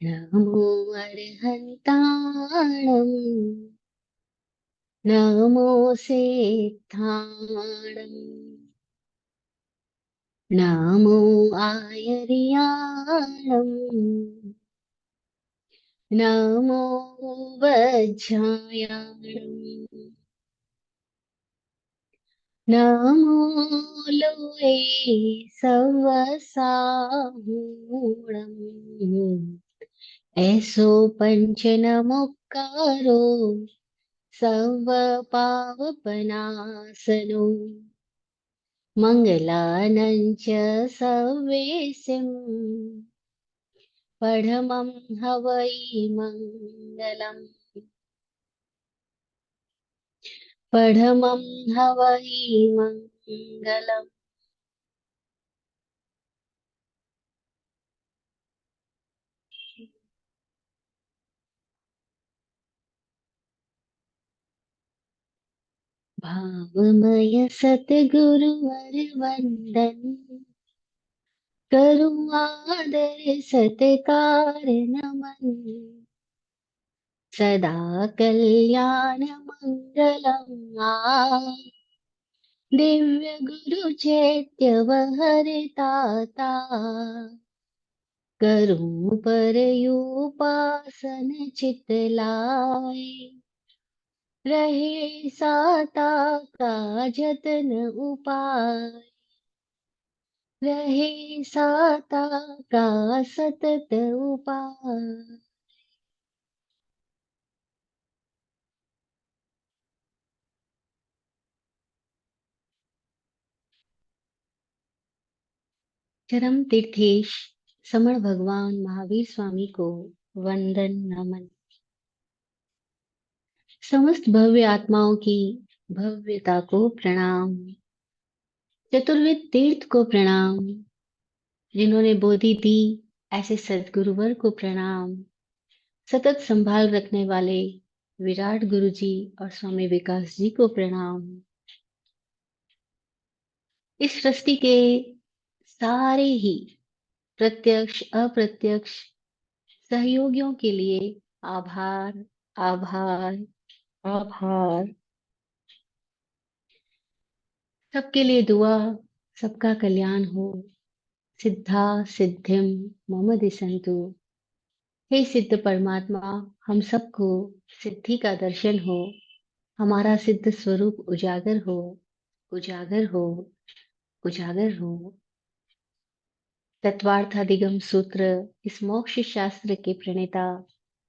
नमो अर्हन्ताणं नमो सेत्थाणं नमो आयर्याणं नमो वज्झायाणं नमो लोये सवसाहूणम् ऐसो पंच नमोक्कारो सव पावपनासनो मङ्गलानं च सव्येसिं पढमं हवै मङ्गलम् पढमं हवै मङ्गलम्। भावमय सतगुरुवर वंदन करूं आदर सत्कार नमन सदा कल्याण मंगलम दिव्य गुरु चैत्य वहरताता करूं पर उपासन चित लाय रहे साता का जतन उपाय रहे साता का सतत उपाय। चरम तीर्थेश समण भगवान महावीर स्वामी को वंदन नमन। समस्त भव्य आत्माओं की भव्यता को प्रणाम। चतुर्विद तीर्थ को प्रणाम। जिन्होंने बोधि दी ऐसे सद्गुरुवर को प्रणाम। सतत संभाल रखने वाले विराट गुरु जी और स्वामी विकास जी को प्रणाम। इस सृष्टि के सारे ही प्रत्यक्ष अप्रत्यक्ष सहयोगियों के लिए आभार आभार आभार। सबके लिए दुआ, सबका कल्याण हो। सिद्धा सिद्धिम मम दिसंतु। हे सिद्ध परमात्मा, हम सबको सिद्धि का दर्शन हो। हमारा सिद्ध स्वरूप उजागर हो, उजागर हो, उजागर हो। तत्वार्थादिगम सूत्र इस मोक्ष शास्त्र के प्रणेता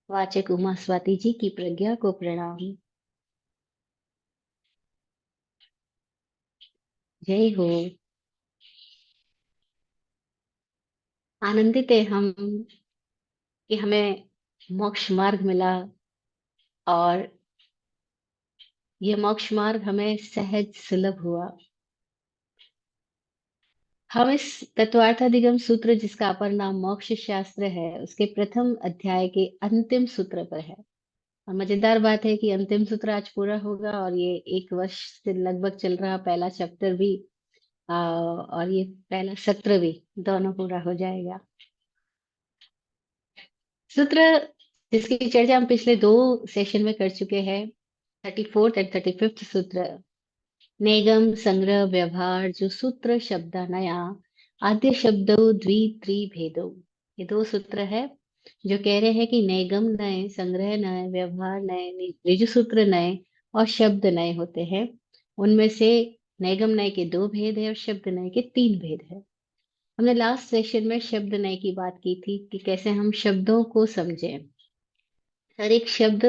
वाचक उमा स्वाति जी की प्रज्ञा को प्रणाम। जय हो। आनंदित है हम कि हमें मोक्ष मार्ग मिला और यह मोक्ष मार्ग हमें सहज सुलभ हुआ। हम इस तत्वार्थादिगम सूत्र जिसका अपर नाम मोक्ष शास्त्र है उसके प्रथम अध्याय के अंतिम सूत्र पर है। और मजेदार बात है कि अंतिम सूत्र आज पूरा होगा और ये 1 वर्ष से लगभग चल रहा पहला चैप्टर भी और ये पहला सत्र भी दोनों पूरा हो जाएगा। सूत्र जिसकी चर्चा हम पिछले 2 सेशन में कर चुके हैं, 34th एंड 35th सूत्र। नेगम संग्रह व्यवहार जो सूत्र शब्द नया आद्य शब्दों द्वि त्रि भेदो। ये 2 सूत्र है जो कह रहे हैं कि नेगम नए, संग्रह नए, व्यवहार नए, ऋजु सूत्र नए और शब्द नए होते हैं। उनमें से नेगम नए के 2 भेद है और शब्द नए के 3 भेद है। हमने लास्ट सेशन में शब्द नए की बात की थी कि कैसे हम शब्दों को समझें। हर एक शब्द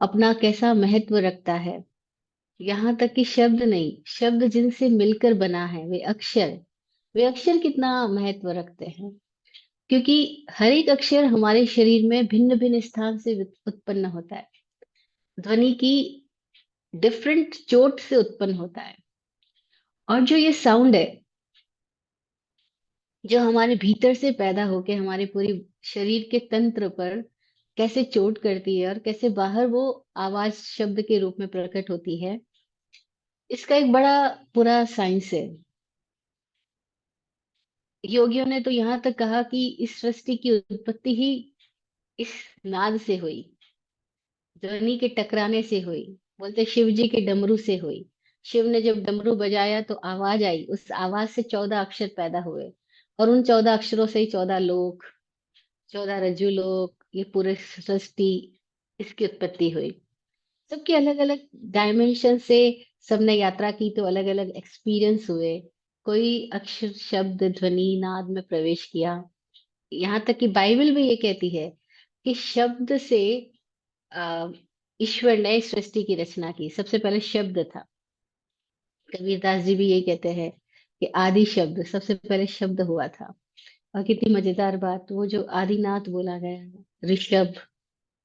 अपना कैसा महत्व रखता है। यहाँ तक कि शब्द नहीं, शब्द जिनसे मिलकर बना है वे अक्षर कितना महत्व रखते हैं। क्योंकि हर एक अक्षर हमारे शरीर में भिन्न भिन्न स्थान से उत्पन्न होता है। ध्वनि की डिफरेंट चोट से उत्पन्न होता है। और जो ये साउंड है जो हमारे भीतर से पैदा होके हमारे पूरी शरीर के तंत्र पर कैसे चोट करती है और कैसे बाहर वो आवाज शब्द के रूप में प्रकट होती है, इसका एक बड़ा पूरा साइंस है। योगियों ने तो यहाँ तक कहा कि इस सृष्टि की उत्पत्ति ही इस नाद से हुई, ध्वनि के टकराने से हुई। बोलते शिव जी के डमरू से हुई। शिव ने जब डमरू बजाया तो आवाज आई, उस आवाज से 14 अक्षर पैदा हुए, और उन 14 अक्षरों से ही 14 लोक, 14 रज्जु लोक, ये पूरे सृष्टि, इसकी उत्पत्ति हुई। सबके अलग अलग डायमेंशन से सबने यात्रा की, तो अलग अलग एक्सपीरियंस हुए। कोई अक्षर शब्द ध्वनि नाद में प्रवेश किया। यहाँ तक कि बाइबल भी ये कहती है कि शब्द से आ, ईश्वर ने सृष्टि की रचना की। सबसे पहले शब्द था। कबीरदास जी भी यही कहते हैं कि आदि शब्द, सबसे पहले शब्द हुआ था। और कितनी मजेदार बात, वो जो आदिनाथ बोला गया, ऋषभ,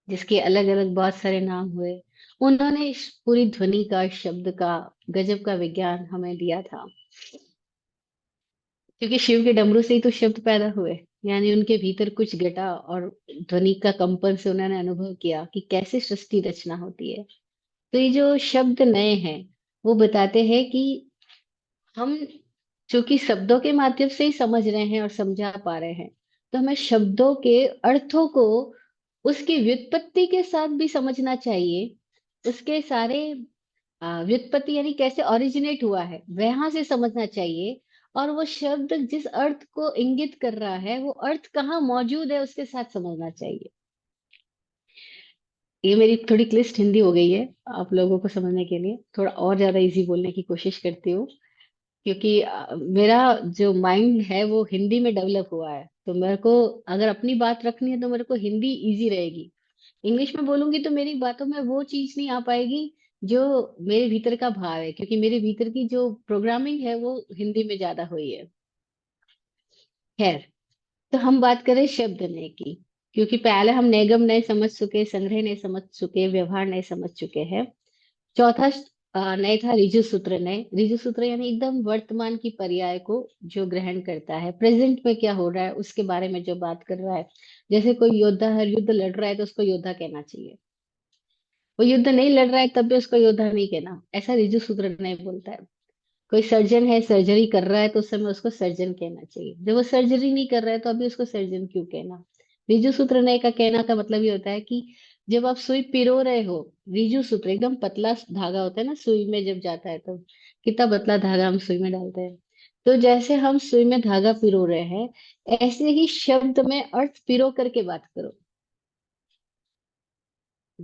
जिसके अलग अलग बहुत सारे नाम हुए, उन्होंने इस पूरी ध्वनि का, शब्द का, गजब का विज्ञान हमें दिया था। क्योंकि शिव के डमरू से ही तो शब्द पैदा हुए, यानी उनके भीतर कुछ घटा, और ध्वनि का कंपन से उन्होंने अनुभव किया कि कैसे सृष्टि रचना होती है। तो ये जो शब्द नए हैं, वो बताते हैं कि हम चूंकि शब्दों के माध्यम से ही समझ रहे हैं और समझा पा रहे हैं, तो हमें शब्दों के अर्थों को उसकी व्युत्पत्ति के साथ भी समझना चाहिए। उसके सारे व्युत्पत्ति यानी कैसे ओरिजिनेट हुआ है वहां से समझना चाहिए। और वो शब्द जिस अर्थ को इंगित कर रहा है, वो अर्थ कहाँ मौजूद है, उसके साथ समझना चाहिए। ये मेरी थोड़ी क्लिष्ट हिंदी हो गई है, आप लोगों को समझने के लिए थोड़ा और ज्यादा इजी बोलने की कोशिश करती हूँ। क्योंकि मेरा जो माइंड है वो हिंदी में डेवलप हुआ है, तो मेरे को अगर अपनी बात रखनी है तो मेरे को हिंदी इजी रहेगी। इंग्लिश में बोलूंगी तो मेरी बातों में वो चीज नहीं आ पाएगी जो मेरे भीतर का भाव है, क्योंकि मेरे भीतर की जो प्रोग्रामिंग है वो हिंदी में ज्यादा हुई है। खैर, तो हम बात करें शब्द नय की। क्योंकि पहले हम नेगम नय समझ चुके, संग्रह नय समझ चुके, व्यवहार नय समझ चुके हैं। चौथा नय था ऋजु सूत्र नय। ऋजु सूत्र यानी एकदम वर्तमान की पर्याय को जो ग्रहण करता है, प्रेजेंट में क्या हो रहा है उसके बारे में जो बात कर रहा है। जैसे कोई योद्धा हर युद्ध लड़ रहा है तो उसको योद्धा कहना चाहिए। वो युद्ध नहीं लड़ रहा है तब भी उसको योद्धा नहीं कहना, ऐसा ऋजु सूत्र नहीं बोलता है। कोई सर्जन है, सर्जरी कर रहा है, तो उस समय उसको सर्जन कहना चाहिए। जब वो सर्जरी नहीं कर रहा है तो अभी उसको सर्जन क्यों कहना। ऋजु सूत्र नय का कहना का मतलब ये होता है कि जब आप सुई पिरो रहे हो, ऋजु सूत्र एकदम पतला धागा होता है ना, सुई में जब जाता है तो कितना पतला धागा हम सुई में डालते हैं। तो जैसे हम सुई में धागा पिरो रहे हैं, ऐसे ही शब्द में अर्थ पिरो करके बात करो।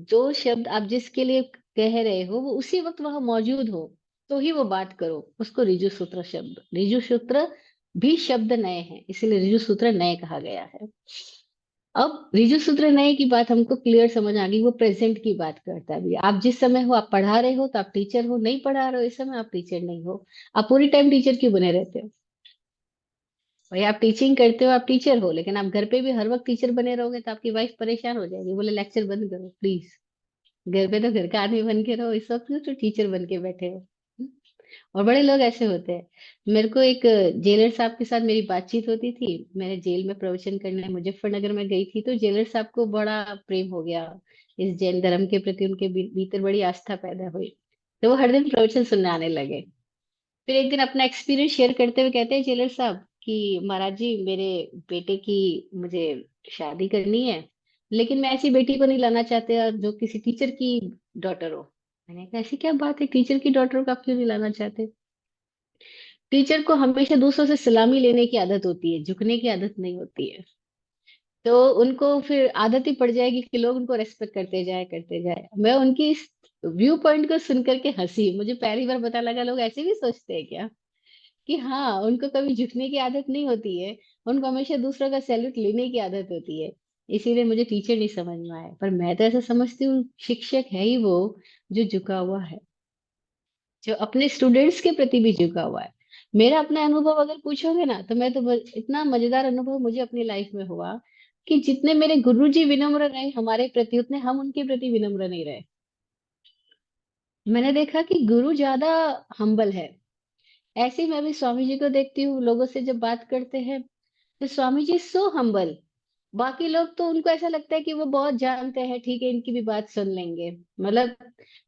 जो शब्द आप जिसके लिए कह रहे हो वो उसी वक्त वहां मौजूद हो, तो ही वो बात करो। उसको ऋजु सूत्र शब्द, ऋजु सूत्र भी शब्द नए हैं, इसीलिए ऋजु सूत्र नए कहा गया है। अब ऋजु सूत्र नए की बात हमको क्लियर समझ आ गई, वो प्रेजेंट की बात करता है। अभी आप जिस समय हो, आप पढ़ा रहे हो तो आप टीचर हो, नहीं पढ़ा रहे हो इस समय आप टीचर नहीं हो। आप पूरी टाइम टीचर क्यों बने रहते हो? भाई आप टीचिंग करते हो, आप टीचर हो, लेकिन आप घर पे भी हर वक्त टीचर बने रहोगे तो आपकी वाइफ परेशान हो जाएगी, बोले लेक्चर बंद करो प्लीज। घर पे तो घर का आदमी बन के रहो, इस वक्त क्यों तो टीचर बन के बैठे हो। और बड़े लोग ऐसे होते हैं। मेरे को एक जेलर साहब के साथ मेरी बातचीत होती थी। मैंने जेल में प्रवचन करने मुजफ्फरनगर में गई थी, तो जेलर साहब को बड़ा प्रेम हो गया इस जैन धर्म के प्रति, उनके भीतर बड़ी आस्था पैदा हुई। तो वो हर दिन प्रवचन सुनने आने लगे। फिर एक दिन अपना एक्सपीरियंस शेयर करते हुए कहते हैं जेलर साहब कि महाराज जी, मेरे बेटे की मुझे शादी करनी है, लेकिन मैं ऐसी बेटी को नहीं लाना चाहते जो किसी टीचर की डॉटर हो। मैंने कहा ऐसी क्या बात है, टीचर की डॉटर को आप क्यों नहीं लाना चाहते? टीचर को हमेशा दूसरों से सलामी लेने की आदत होती है, झुकने की आदत नहीं होती है। तो उनको फिर आदत ही पड़ जाएगी कि लोग उनको रेस्पेक्ट करते जाए करते जाए। मैं उनकी इस व्यू पॉइंट को सुन करके हंसी, मुझे पहली बार पता लगा लोग ऐसे भी सोचते हैं क्या, कि हाँ उनको कभी झुकने की आदत नहीं होती है, उनको हमेशा दूसरों का सैल्यूट लेने की आदत होती है। इसीलिए मुझे टीचर नहीं समझ में आया, पर मैं तो ऐसा समझती हूँ शिक्षक है ही वो जो झुका हुआ है, जो अपने स्टूडेंट्स के प्रति भी झुका हुआ है। मेरा अपना अनुभव अगर पूछोगे ना, तो मैं तो इतना मजेदार अनुभव मुझे अपनी लाइफ में हुआ कि जितने मेरे गुरुजी विनम्र रहे हमारे प्रति, उतने हम उनके प्रति विनम्र नहीं रहे। मैंने देखा कि गुरु ज्यादा हम्बल है। ऐसे ही मैं भी स्वामी जी को देखती हूँ, लोगों से जब बात करते हैं तो स्वामी जी सो हम्बल। बाकी लोग तो उनको ऐसा लगता है कि वो बहुत जानते हैं, ठीक है इनकी भी बात सुन लेंगे। मतलब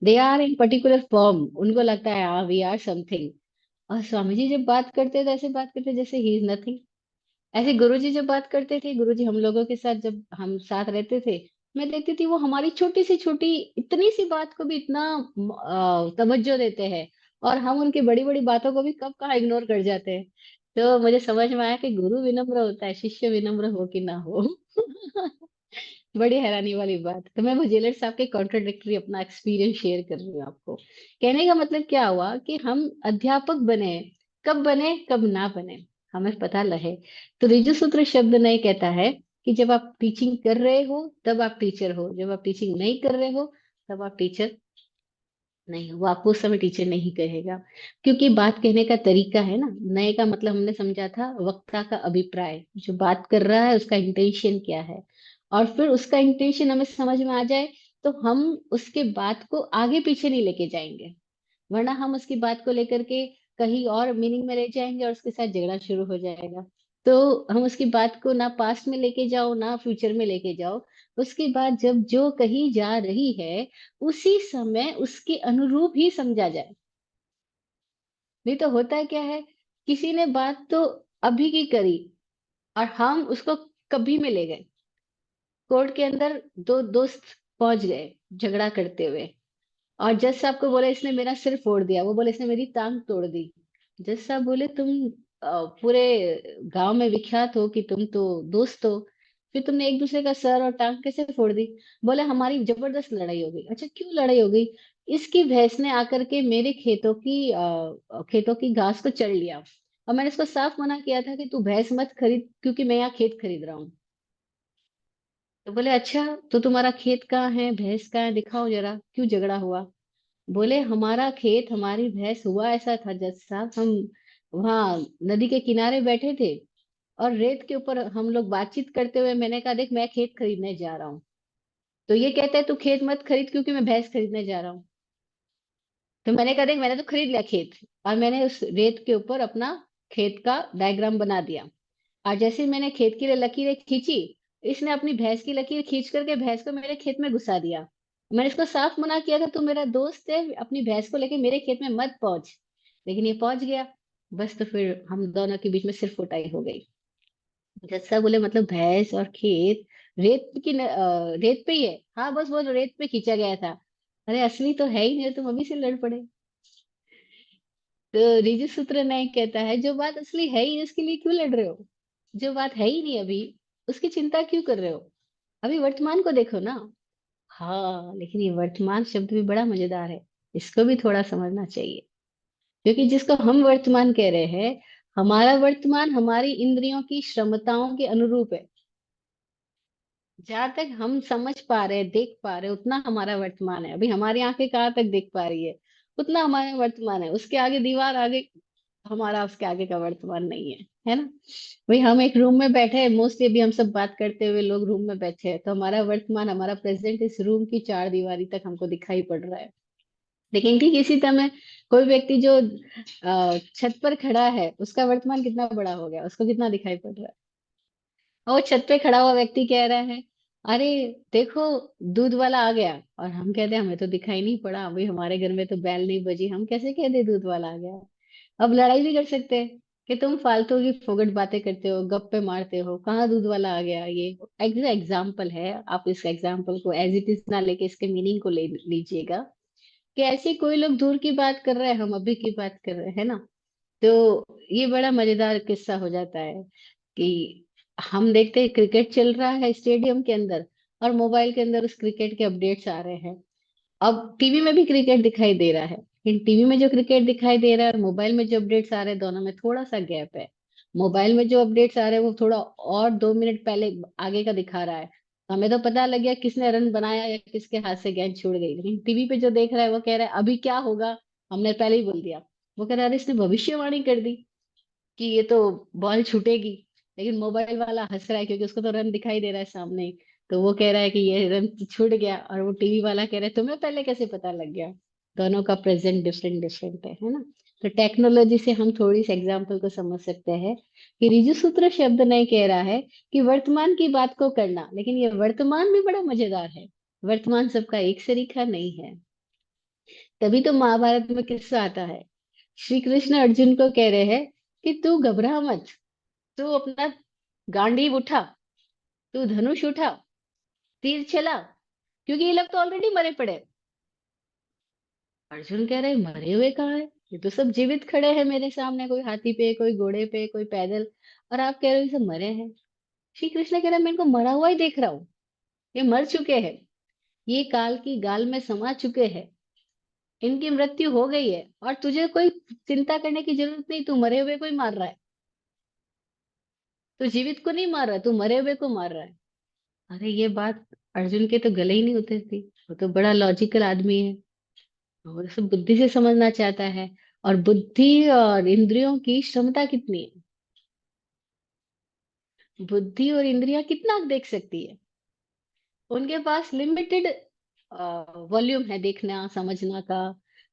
they are in particular form, उनको लगता है हाँ वी आर समथिंग। और स्वामी जी जब बात करते हैं तो ऐसे बात करते हैं जैसे ही इज नथिंग। ऐसे गुरुजी जब बात करते थे, गुरुजी हम लोगों के साथ जब हम साथ रहते थे, मैं देखती थी वो हमारी छोटी से छोटी इतनी सी बात को भी इतना तवज्जो देते हैं, और हम उनकी बड़ी बड़ी बातों को भी कब कहाँ इग्नोर कर जाते हैं। तो मुझे समझ में आया कि गुरु विनम्र होता है, शिष्य विनम्र हो कि ना हो। बड़ी हैरानी वाली बात। तो मैं वो जेलर साहब के कॉन्ट्रोडिक्टरी अपना एक्सपीरियंस शेयर कर रही हूँ आपको। कहने का मतलब क्या हुआ कि हम अध्यापक बने, कब बने कब ना बने हमें पता लगे। तो ऋजु सूत्र शब्द नहीं कहता है कि जब आप टीचिंग कर रहे हो तब आप टीचर हो, जब आप टीचिंग नहीं कर रहे हो तब आप टीचर नहीं हो। वो आपको उस समय टीचर नहीं कहेगा, क्योंकि बात कहने का तरीका है ना। नए का मतलब हमने समझा था वक्ता का अभिप्राय, जो बात कर रहा है उसका इंटेंशन क्या है, और फिर उसका इंटेंशन हमें समझ में आ जाए तो हम उसके बात को आगे पीछे नहीं लेके जाएंगे। वरना हम उसकी बात को लेकर के कहीं और मीनिंग में ले जाएंगे और उसके साथ झगड़ा शुरू हो जाएगा। तो हम उसकी बात को ना पास्ट में लेके जाओ ना फ्यूचर में लेके जाओ। उसके बाद जब जो कही जा रही है उसी समय उसके अनुरूप ही समझा जाए। नहीं तो होता है क्या है, किसी ने बात तो अभी की करी और हम उसको कभी में ले गए। कोर्ट के अंदर दो दोस्त पहुंच गए झगड़ा करते हुए, और जज साहब को बोले इसने मेरा सिर फोड़ दिया, वो बोले इसने मेरी टांग तोड़ दी। जज साहब बोले तुम पूरे गांव में विख्यात हो कि तुम तो दोस्त हो, फिर तुमने एक दूसरे का सर और टांग कैसे फोड़ दी? बोले हमारी जबरदस्त लड़ाई हो गई। अच्छा क्यों लड़ाई हो गई? इसकी भैंस ने आकर के मेरे खेतों की घास को चढ़ लिया, और मैंने इसको साफ मना किया था कि तू भैंस मत खरीद क्योंकि मैं यहाँ खेत खरीद रहा हूँ। तो बोले अच्छा, तो तुम्हारा खेत कहाँ है, भैंस कहाँ है, दिखाओ जरा, क्यों झगड़ा हुआ? बोले हमारा खेत हमारी भैंस, हुआ ऐसा था जज साहब, हम वहां नदी के किनारे बैठे थे और रेत के ऊपर हम लोग बातचीत करते हुए मैंने कहा देख मैं खेत खरीदने जा रहा हूँ, तो ये कहता है तू खेत मत खरीद क्योंकि मैं भैंस खरीदने जा रहा हूँ। तो मैंने कहा देख मैंने तो खरीद लिया खेत, और मैंने उस रेत के ऊपर अपना खेत का डायग्राम बना दिया, और जैसे ही मैंने खेत की लकीरें खींची, इसने अपनी भैंस की लकीर खींच करके भैंस को मेरे खेत में घुसा दिया। मैंने इसको साफ मना किया था तू मेरा दोस्त है, अपनी भैंस को लेके मेरे खेत में मत पहुंच, लेकिन ये पहुंच गया। बस तो फिर हम दोनों के बीच में सिर फुटाई हो गई। जैसा बोले मतलब भैंस और खेत रेत पे ही है, हाँ बस वो रेत पे खींचा गया था। अरे असली तो है ही नहीं, तुम अभी से लड़ पड़े। तो ऋजु सूत्र नहीं कहता है जो बात असली है ही नहीं उसके लिए क्यों लड़ रहे हो? जो बात है ही नहीं अभी उसकी चिंता क्यों कर रहे हो? अभी वर्तमान को देखो ना। हाँ लेकिन ये वर्तमान शब्द भी बड़ा मजेदार है, इसको भी थोड़ा समझना चाहिए। क्योंकि जिसको हम वर्तमान कह रहे हैं, हमारा वर्तमान हमारी इंद्रियों की क्षमताओं के अनुरूप है। जहां तक हम समझ पा रहे हैं देख पा रहे हैं उतना हमारा वर्तमान है। अभी हमारी आंखें कहाँ तक देख पा रही है उतना हमारा वर्तमान है, उसके आगे दीवार आगे हमारा उसके आगे का वर्तमान नहीं है ना। भाई हम एक रूम में बैठे हैं, मोस्टली अभी हम सब बात करते हुए लोग रूम में बैठे हैं, तो हमारा वर्तमान हमारा प्रेजेंट इस रूम की चार दीवारी तक हमको दिखाई पड़ रहा है। लेकिन ठीक इसी तरह कोई व्यक्ति जो छत पर खड़ा है उसका वर्तमान कितना बड़ा हो गया, उसको कितना दिखाई पड़ रहा है। और वो छत पे खड़ा हुआ व्यक्ति कह रहा है अरे देखो दूध वाला आ गया, और हम कहते हैं हमें तो दिखाई नहीं पड़ा, अभी हमारे घर में तो बैल नहीं बजी, हम कैसे कह दे दूध वाला आ गया। अब लड़ाई भी कर सकते हैं कि तुम फालतू की फोगट बातें करते हो, गप्पे मारते हो, कहाँ दूध वाला आ गया। ये एग्जाम्पल है, आप इस एग्जाम्पल को एज इट इज ना लेके इसके मीनिंग को ले लीजिएगा। कि ऐसे कोई लोग दूर की बात कर रहे हैं, हम अभी की बात कर रहे हैं, है ना। तो ये बड़ा मजेदार किस्सा हो जाता है कि हम देखते हैं क्रिकेट चल रहा है स्टेडियम के अंदर, और मोबाइल के अंदर उस क्रिकेट के अपडेट्स आ रहे हैं। अब टीवी में भी क्रिकेट दिखाई दे रहा है, लेकिन टीवी में जो क्रिकेट दिखाई दे रहा है और मोबाइल में जो अपडेट्स आ रहे हैं दोनों में थोड़ा सा गैप है। मोबाइल में जो अपडेट्स आ रहे हैं वो थोड़ा और 2 मिनट पहले आगे का दिखा रहा है, हमें तो पता लग गया किसने रन बनाया या किसके हाथ से गेंद छूट गई। लेकिन टीवी पे जो देख रहा है वो कह रहा है अभी क्या होगा, हमने पहले ही बोल दिया। वो कह रहा है अरे इसने भविष्यवाणी कर दी कि ये तो बॉल छूटेगी। लेकिन मोबाइल वाला हंस रहा है क्योंकि उसको तो रन दिखाई दे रहा है सामने ही। तो वो कह रहा है कि ये रन छूट गया, और वो टीवी वाला कह रहा है तुम्हें पहले कैसे पता लग गया। दोनों का प्रेजेंट डिफरेंट डिफरेंट है ना। तो टेक्नोलॉजी से हम थोड़ी सी एग्जाम्पल को समझ सकते हैं कि ऋजु सूत्र शब्द नहीं कह रहा है कि वर्तमान की बात को करना, लेकिन ये वर्तमान भी बड़ा मजेदार है। वर्तमान सबका एक सरीखा नहीं है। तभी तो महाभारत में किस्सा आता है, श्री कृष्ण अर्जुन को कह रहे हैं कि तू घबरा मत, तू अपना गांडीव उठा, तू धनुष उठा, तीर चला, क्योंकि ये लोग तो ऑलरेडी मरे पड़े। अर्जुन कह रहे मरे हुए कहाँ है, ये तो सब जीवित खड़े हैं मेरे सामने, कोई हाथी पे, कोई घोड़े पे, कोई पैदल, और आप कह रहे हो ये सब मरे हैं। श्री कृष्ण कह रहे मैं इनको मरा हुआ ही देख रहा हूँ, ये मर चुके हैं, ये काल की गाल में समा चुके हैं, इनकी मृत्यु हो गई है, और तुझे कोई चिंता करने की जरूरत नहीं, तू मरे हुए को ही मार रहा है, तू जीवित को नहीं मार रहा है, तू मरे हुए को मार रहा है। अरे ये बात अर्जुन के तो गले ही नहीं उतरती थी, वो तो बड़ा लॉजिकल आदमी है, और सब बुद्धि से समझना चाहता है। और बुद्धि और इंद्रियों की क्षमता कितनी है, बुद्धि और इंद्रियां कितना देख सकती है, उनके पास लिमिटेड वॉल्यूम है, देखना समझना का,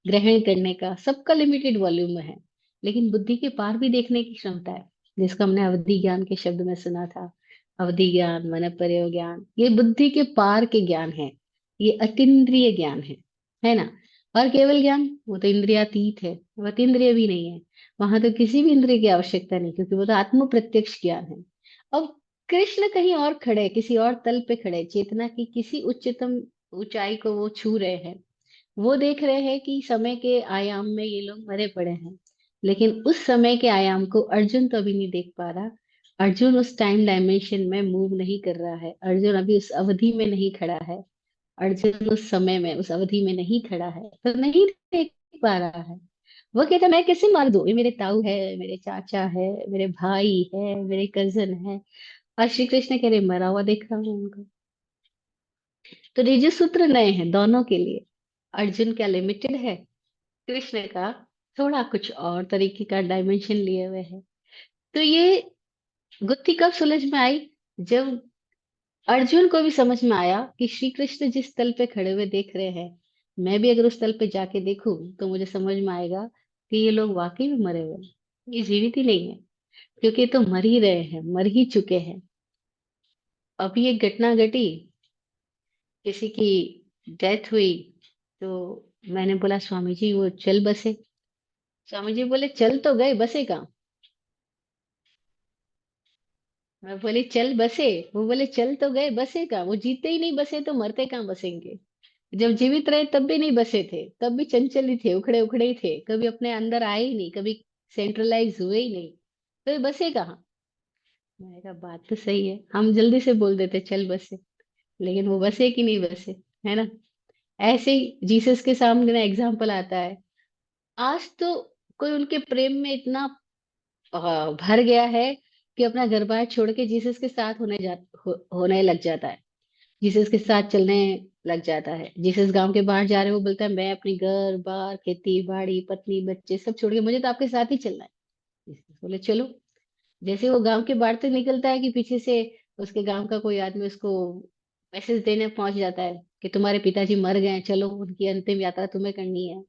ग्रहण करने का, सबका लिमिटेड वॉल्यूम है। लेकिन बुद्धि के पार भी देखने की क्षमता है, जिसको हमने अवधि ज्ञान के शब्द में सुना था। अवधि ज्ञान, मन प्रयोग ज्ञान, ये बुद्धि के पार के ज्ञान है, ये अतीन्द्रिय ज्ञान है ना। और केवल ज्ञान, वो तो इंद्रियातीत है, वो अतीन्द्रिय भी नहीं है, वहां तो किसी भी इंद्रिय की आवश्यकता नहीं, क्योंकि वो तो आत्म प्रत्यक्ष ज्ञान है। अब कृष्ण कहीं और खड़े, किसी और तल पे खड़े, चेतना की किसी उच्चतम ऊंचाई को वो छू रहे हैं। वो देख रहे हैं कि समय के आयाम में ये लोग मरे पड़े हैं, लेकिन उस समय के आयाम को अर्जुन तो अभी नहीं देख पा रहा। अर्जुन उस टाइम डायमेंशन में मूव नहीं कर रहा है, अर्जुन अभी उस अवधि में नहीं खड़ा है, अर्जुन उस समय में, उस अवधि में नहीं खड़ा है, तो नहीं देख पा रहा है। वो कहता मैं कैसे मार दूं, ये मेरे ताऊ है, मेरे चाचा है, मेरे भाई है, मेरे कजन है, और श्री कृष्ण कह रहे मरा हुआ देख रहा हूँ उनको। तो ऋजु सूत्र नए हैं दोनों के लिए। अर्जुन क्या लिमिटेड है, कृष्ण का थोड़ा कुछ और तरीके का डायमेंशन लिए हुए है। तो ये गुत्थी कब सुलझ में आई, जब अर्जुन को भी समझ में आया कि श्री कृष्ण जिस तल पे खड़े हुए देख रहे हैं, मैं भी अगर उस तल पे जाके देखूं तो मुझे समझ में आएगा कि ये लोग वाकई में मरे हुए हैं, ये जीवित ही नहीं है, क्योंकि ये तो मर ही रहे हैं, मर ही चुके हैं। अभी एक घटना घटी, किसी की डेथ हुई, तो मैंने बोला स्वामी जी वो चल बसे। स्वामी जी बोले चल तो गए, बसे कहाँ। मैं बोली चल बसे, वो बोले चल तो गए, बसे कहाँ, वो जीते ही नहीं बसे तो मरते कहाँ बसेंगे। जब जीवित रहे तब भी नहीं बसे थे, तब भी चंचल ही थे, उखड़े उखड़े ही थे, कभी अपने अंदर आए ही नहीं, कभी सेंट्रलाइज हुए ही नहीं, तो ये बसे कहाँ। मैंने कहा बात तो सही है, हम जल्दी से बोल देते चल बसे, लेकिन वो बसे कि नहीं बसे, है ना। ऐसे ही जीसस के सामने ना एग्जाम्पल आता है। आज तो कोई उनके प्रेम में इतना भर गया है कि अपना घर बार छोड़ के जीसस के साथ होने लग जाता है, जीसस के साथ चलने लग जाता है। जीसस गांव के बाहर जा रहे हैं, वो बोलता है मैं अपनी घर बार, खेती बाड़ी, पत्नी बच्चे सब छोड़ के मुझे तो आपके साथ ही चलना है। जीसस बोले चलो। जैसे वो गांव के बाहर तक निकलता है कि पीछे से उसके गांव का कोई आदमी उसको मैसेज देने पहुंच जाता है कि तुम्हारे पिताजी मर गए हैं, चलो उनकी अंतिम यात्रा तुम्हें करनी है।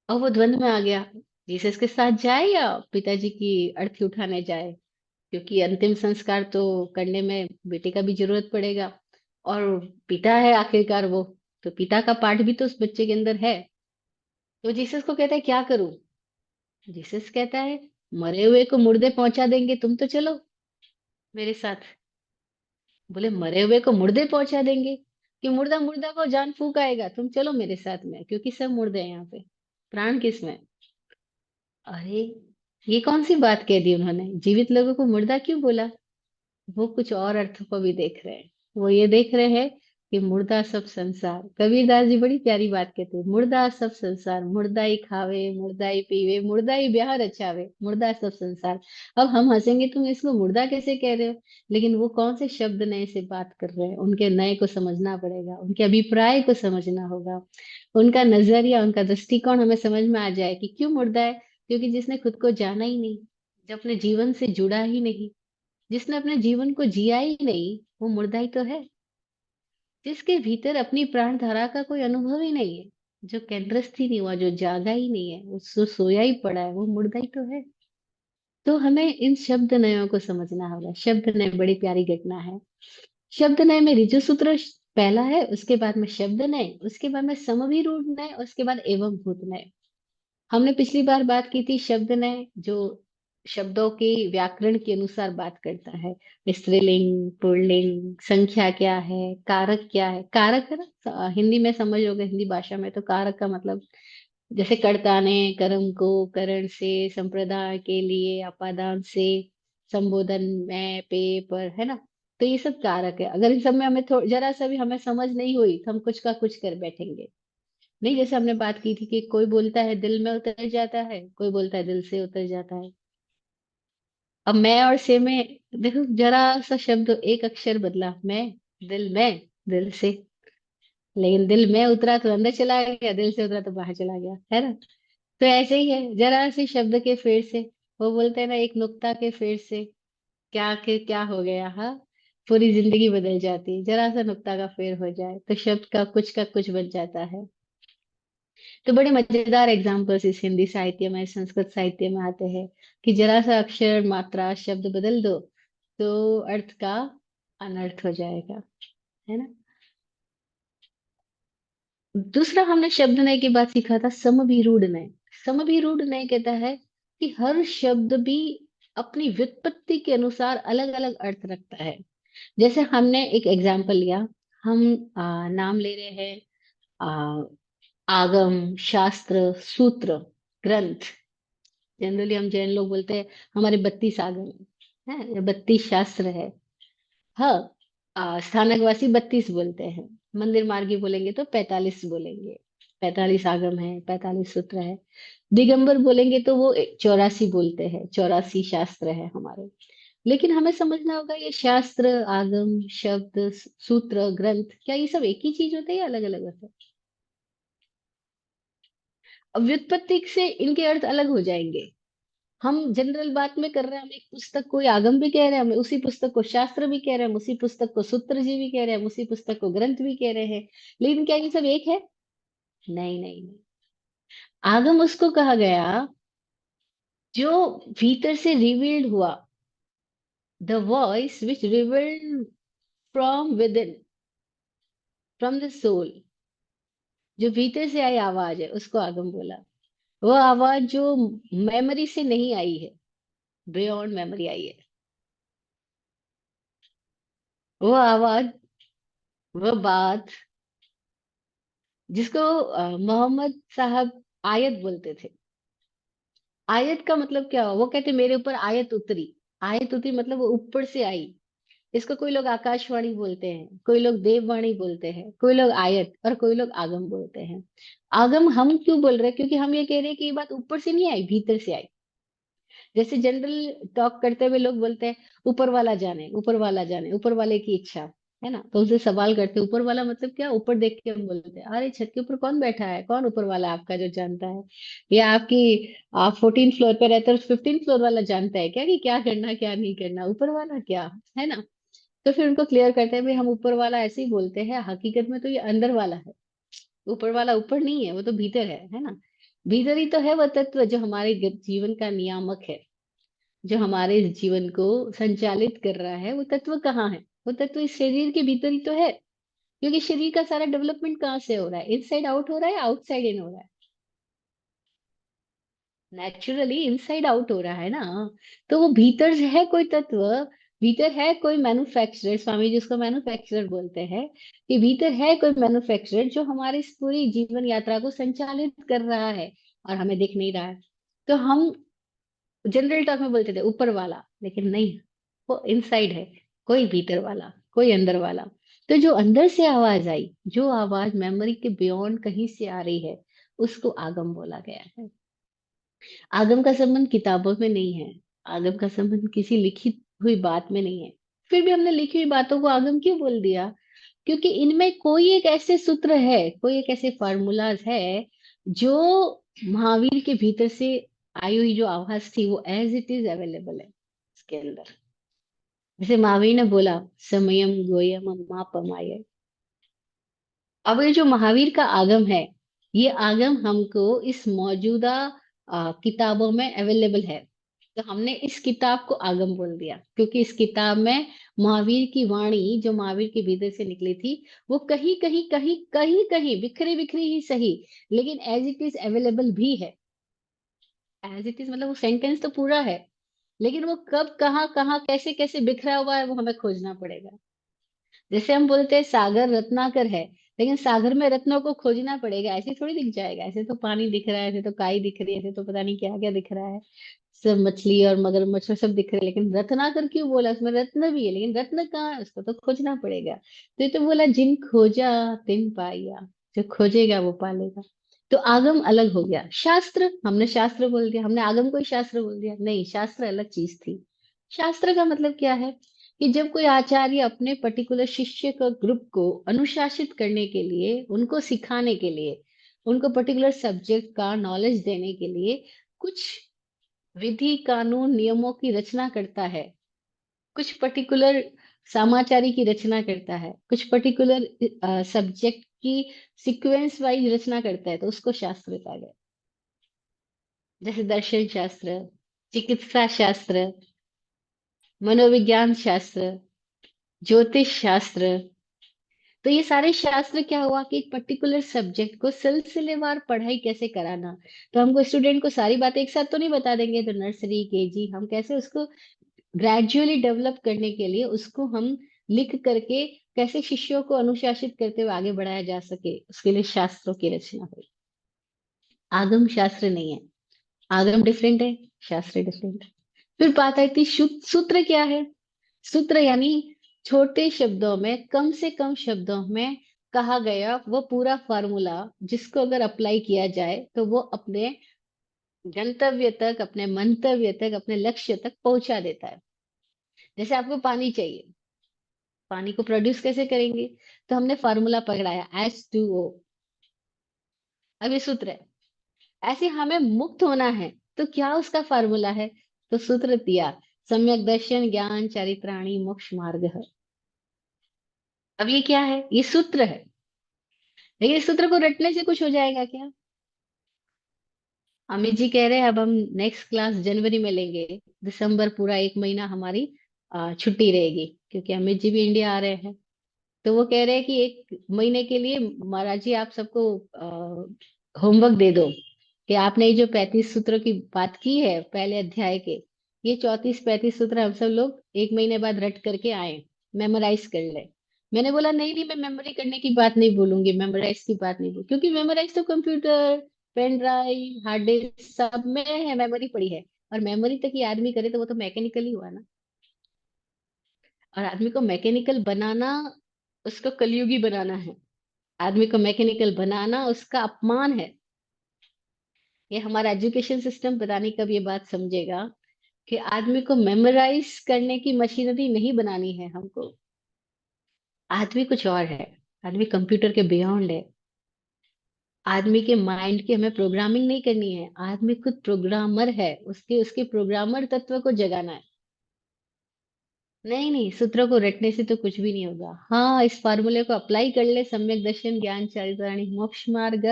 और वो द्वंद में आ गया, जीसस के साथ जाए या पिताजी की अर्थी उठाने जाए, क्योंकि अंतिम संस्कार तो करने में बेटे का भी जरूरत पड़ेगा, और पिता है आखिरकार वो, तो पिता का पार्ट भी तो उस बच्चे के अंदर है। तो जीसस को कहता है क्या करूं। जीसस कहता है मरे हुए को मुर्दे पहुंचा देंगे, तुम तो चलो मेरे साथ। बोले मरे हुए को मुर्दे पहुंचा देंगे, कि मुर्दा मुर्दा को जान फूक आएगा, तुम चलो मेरे साथ में, क्योंकि सब मुर्दे हैं यहाँ पे, प्राण किसमें। अरे ये कौन सी बात कह दी उन्होंने, जीवित लोगों को मुर्दा क्यों बोला। वो कुछ और अर्थों को भी देख रहे हैं, वो ये देख रहे हैं कि मुर्दा सब संसार, कबीरदास जी बड़ी प्यारी बात कहते हैं, मुर्दा सब संसार, मुर्दा ही खावे, मुर्दा ही पीवे, मुर्दा ही ब्याह रचावे, मुर्दा सब संसार। अब हम हंसेंगे तुम इसको मुर्दा कैसे कह रहे हो, लेकिन वो कौन से शब्द नए से बात कर रहे हैं, उनके नए को समझना पड़ेगा, उनके अभिप्राय को समझना होगा, उनका नजरिया, उनका दृष्टिकोण हमें समझ में आ जाए कि क्यों मुर्दा है। क्योंकि जिसने खुद को जाना ही नहीं, जो अपने जीवन से जुड़ा ही नहीं, जिसने अपने जीवन को जिया ही नहीं, वो मुर्दा ही तो है। जिसके भीतर अपनी प्राण धारा का कोई अनुभव ही नहीं है, जो केंद्रस्थ ही नहीं हुआ, जो जागा ही नहीं है, वो सोया ही पड़ा है, वो मुर्दा ही तो है। तो हमें इन शब्द नयों को समझना होगा। शब्द नय बड़ी प्यारी घटना है। शब्द नय में ऋजु सूत्र पहला है, उसके बाद में शब्द नय, उसके बाद में समभिरूढ़ नय, उसके बाद एवं भूत नय। हमने पिछली बार बात की थी शब्द नय, जो शब्दों के व्याकरण के अनुसार बात करता है। स्त्रीलिंग, पुल्लिंग, संख्या क्या है, कारक क्या है। कारक है ना, हिंदी में समझोगे, हिंदी भाषा में तो कारक का मतलब जैसे कर्ता ने कर्म को करण से, संप्रदाय के लिए अपादान से, संबोधन में, पे, पर, है ना। तो ये सब कारक है। अगर इन सब में हमें जरा सा भी हमें समझ नहीं हुई तो हम कुछ का कुछ कर बैठेंगे। नहीं, जैसे हमने बात की थी कि कोई बोलता है दिल में उतर जाता है, कोई बोलता है दिल से उतर जाता है। अब मैं और से में देखो, जरा सा शब्द, एक अक्षर बदला, मैं, दिल में, दिल से। लेकिन दिल में उतरा तो अंदर चला गया, दिल से उतरा तो बाहर चला गया, है ना। तो ऐसे ही है, जरा से शब्द के फेर से, वो बोलते हैं ना, एक नुक्ता के फेर से क्या के क्या हो गया, हाँ, पूरी जिंदगी बदल जाती है। जरा सा नुक्ता का फेर हो जाए तो शब्द का कुछ बन जाता है। तो बड़े मजेदार एग्जाम्पल्स इस हिंदी साहित्य में, संस्कृत साहित्य में आते हैं कि जरा सा अक्षर, मात्रा, शब्द बदल दो तो अर्थ का अनर्थ हो जाएगा, है ना। दूसरा हमने शब्द नय की बात सीखा था, समभिरूढ़ नय। समभिरूढ़ नय कहता है कि हर शब्द भी अपनी व्युत्पत्ति के अनुसार अलग अलग अर्थ रखता है। जैसे हमने एक एग्जाम्पल लिया, हम नाम ले रहे हैं, आ, आगम, शास्त्र, सूत्र, ग्रंथ। जनरली हम जैन लोग बोलते हैं हमारे 32 आगम है, 32 शास्त्र है। हाँ, स्थानकवासी 32 बोलते हैं। मंदिर मार्गी बोलेंगे तो 45 बोलेंगे। 45 आगम है, 45 सूत्र है। दिगंबर बोलेंगे तो वो 84 बोलते हैं, 84 शास्त्र है हमारे। लेकिन हमें समझना होगा, ये शास्त्र, आगम, शब्द, सूत्र, ग्रंथ, क्या ये सब एक ही चीज होते हैं या अलग अलग होते हैं? अब व्युत्पत्ति से इनके अर्थ अलग हो जाएंगे। हम जनरल बात में कर रहे हैं, हम एक पुस्तक को आगम भी कह रहे हैं, हम उसी पुस्तक को शास्त्र भी कह रहे हैं, हम उसी पुस्तक को सूत्र जी भी कह रहे हैं, हम उसी पुस्तक को ग्रंथ भी कह रहे हैं। लेकिन क्या ये सब एक है? नहीं, नहीं, नहीं। आगम उसको कहा गया जो भीतर से रिवील्ड हुआ, the voice which revealed from within, from the soul. जो भीतर से आई आवाज है उसको आगम बोला। वो आवाज जो मेमोरी से नहीं आई है, बियॉन्ड मेमोरी आई है। वो आवाज, वो बात जिसको मोहम्मद साहब आयत बोलते थे। आयत का मतलब क्या हुआ? वो कहते मेरे ऊपर आयत उतरी। आयत उतरी मतलब वो ऊपर से आई। इसको कोई लोग आकाशवाणी बोलते हैं, कोई लोग देववाणी बोलते हैं, कोई लोग आयत, और कोई लोग आगम बोलते हैं। आगम हम क्यों बोल रहे हैं? क्योंकि हम ये कह रहे हैं कि ये बात ऊपर से नहीं आई, भीतर से आई। जैसे जनरल टॉक करते हुए लोग बोलते हैं ऊपर वाला जाने, ऊपर वाला जाने, ऊपर वाले की इच्छा, है ना। तो उनसे सवाल करते हैं ऊपर वाला मतलब क्या? ऊपर देख के हम बोलते हैं अरे छत के ऊपर कौन बैठा है, कौन ऊपर वाला आपका जो जानता है? या आपकी, आप 14 फ्लोर पे रहते हो, 15 फ्लोर वाला जानता है क्या कि क्या करना क्या नहीं करना? ऊपर वाला क्या, है ना। तो फिर उनको क्लियर करते हैं भाई हम ऊपर वाला ऐसे ही बोलते हैं, हकीकत में तो ये अंदर वाला है। ऊपर वाला ऊपर नहीं है, वो तो भीतर है ना। भीतर ही तो है वो तत्व जो हमारे जीवन का नियामक है, जो हमारे जीवन को संचालित कर रहा है। वो तत्व कहाँ है? वो तत्व इस शरीर के भीतर ही तो है। क्योंकि शरीर का सारा डेवलपमेंट कहाँ से हो रहा है? इनसाइड आउट हो रहा है, आउटसाइड इन हो रहा है? नेचुरली इनसाइड आउट हो रहा है ना। तो वो भीतर है कोई तत्व, भीतर है कोई मैन्युफैक्चरर, स्वामी जी उसको मैन्युफैक्चरर बोलते हैं, कि भीतर है कोई मैन्युफैक्चरर जो हमारी इस पूरी जीवन यात्रा को संचालित कर रहा है और हमें दिख नहीं रहा है। तो हम जनरल टॉक में बोलते थे ऊपर वाला, लेकिन नहीं, वो इनसाइड है, कोई भीतर वाला, कोई अंदर वाला। तो जो अंदर से आवाज आई, जो आवाज मेमोरी के बियॉन्ड कहीं से आ रही है, उसको आगम बोला गया है। आगम का संबंध किताबों में नहीं है, आगम का संबंध किसी लिखी हुई बात में नहीं है। फिर भी हमने लिखी हुई बातों को आगम क्यों बोल दिया? क्योंकि इनमें कोई एक ऐसे सूत्र है, कोई एक ऐसे फार्मूलाज है जो महावीर के भीतर से आई हुई जो आवाज थी वो एज इट इज अवेलेबल है इसके अंदर। जैसे महावीर ने बोला समयम गोयम मापमाय। अब ये जो महावीर का आगम है, ये आगम हमको इस मौजूदा किताबों में अवेलेबल है। तो हमने इस किताब को आगम बोल दिया क्योंकि इस किताब में महावीर की वाणी जो महावीर के भीतर से निकली थी, वो कहीं कहीं कहीं कहीं कहीं बिखरी बिखरी ही सही, लेकिन एज इट इज अवेलेबल भी है। एज इट इज मतलब वो सेंटेंस तो पूरा है, लेकिन वो कब कहाँ कहाँ कैसे कैसे बिखरा हुआ है वो हमें खोजना पड़ेगा। जैसे हम बोलते हैं सागर रत्नाकर है, लेकिन सागर में रत्नों को खोजना पड़ेगा, ऐसे थोड़ी दिख जाएगा। ऐसे तो पानी दिख रहा है, ऐसे तो काई दिख रही है, ऐसे तो पता नहीं क्या क्या दिख रहा है, सब मछली और मगरमच्छ और सब दिख रहे हैं, लेकिन रत्नाकर क्यों बोला? उसमें रत्न भी है, लेकिन रत्न कहाँ है? उसको तो खोजना पड़ेगा। तो ये तो बोला जिन खोजा तिन पाया, जो खोजेगा वो पालेगा। तो आगम अलग हो गया, शास्त्र हमने शास्त्र बोल दिया, हमने आगम को ही शास्त्र बोल दिया, नहीं, शास्त्र अलग चीज थी। शास्त्र का मतलब क्या है? कि जब कोई आचार्य अपने पर्टिकुलर शिष्य का ग्रुप को अनुशासित करने के लिए, उनको सिखाने के लिए, उनको पर्टिकुलर सब्जेक्ट का नॉलेज देने के लिए कुछ विधि कानून नियमों की रचना करता है, कुछ पर्टिकुलर समाचारी की रचना करता है, कुछ पर्टिकुलर सब्जेक्ट की सीक्वेंस वाइज रचना करता है, तो उसको शास्त्र कहा गया। जैसे दर्शन शास्त्र, चिकित्सा शास्त्र, मनोविज्ञान शास्त्र, ज्योतिष शास्त्र। तो ये सारे शास्त्र क्या हुआ कि एक पर्टिकुलर सब्जेक्ट को सिलसिलेवार पढ़ाई कैसे कराना। तो हमको स्टूडेंट को सारी बातें एक साथ तो नहीं बता देंगे, तो नर्सरी केजी हम कैसे उसको ग्रेजुअली डेवलप करने के लिए उसको हम लिख करके कैसे शिष्यों को अनुशासित करते हुए आगे बढ़ाया जा सके, उसके लिए शास्त्रों की रचना हुई। आगम शास्त्र नहीं है, आगम डिफरेंट है, शास्त्र डिफरेंट है। फिर बात आई थी सूत्र क्या है? सूत्र यानी छोटे शब्दों में, कम से कम शब्दों में कहा गया वो पूरा फॉर्मूला, जिसको अगर अप्लाई किया जाए तो वो अपने गंतव्य तक, अपने मंतव्य तक, अपने लक्ष्य तक पहुंचा देता है। जैसे आपको पानी चाहिए, पानी को प्रोड्यूस कैसे करेंगे? तो हमने फॉर्मूला पकड़ाया H2O, अब ये सूत्र है। ऐसे हमें मुक्त होना है, तो क्या उसका फॉर्मूला है? तो सूत्र दिया, सम्यक दर्शन ज्ञान चारित्राणी मोक्ष मार्ग है। अब ये क्या है? ये सूत्र है, लेकिन इस सूत्र को रटने से कुछ हो जाएगा क्या? अमित जी कह रहे हैं अब हम नेक्स्ट क्लास जनवरी में लेंगे, दिसंबर पूरा एक महीना हमारी छुट्टी रहेगी, क्योंकि अमित जी भी इंडिया आ रहे हैं। तो वो कह रहे हैं कि एक महीने के लिए महाराज जी आप सबको होमवर्क दे दो, कि आपने ये जो 35 सूत्रों की बात की है पहले अध्याय के, ये 34-35 सूत्र हम सब लोग एक महीने बाद रट करके आए, मेमोराइज कर ले। मैंने बोला नहीं नहीं, मैं मेमोरी करने की बात नहीं बोलूंगी, मेमोराइज की बात नहीं बोल, क्योंकि मेमोराइज तो computer, pen drive, hard disk सब में है, मेमोरी पड़ी है। और मेमोरी तक ही आदमी करे तो वो तो मैकेनिकल ही हुआ ना। और आदमी को मैकेनिकल बनाना, उसको कलयुगी बनाना है। आदमी को मैकेनिकल बनाना उसका अपमान है। ये हमारा एजुकेशन सिस्टम पता नहीं कब ये बात समझेगा कि आदमी को मेमोराइज करने की मशीनरी नहीं बनानी है हमको। आदमी कुछ और है, आदमी कंप्यूटर के बियॉन्ड है। आदमी के माइंड की हमें प्रोग्रामिंग नहीं करनी है, आदमी खुद प्रोग्रामर है, उसके उसके प्रोग्रामर तत्व को जगाना है। नहीं नहीं, सूत्रों को रटने से तो कुछ भी नहीं होगा। हाँ, इस फार्मूले को अप्लाई कर ले, सम्यक दर्शन ज्ञान चारित्राणी मोक्ष मार्ग,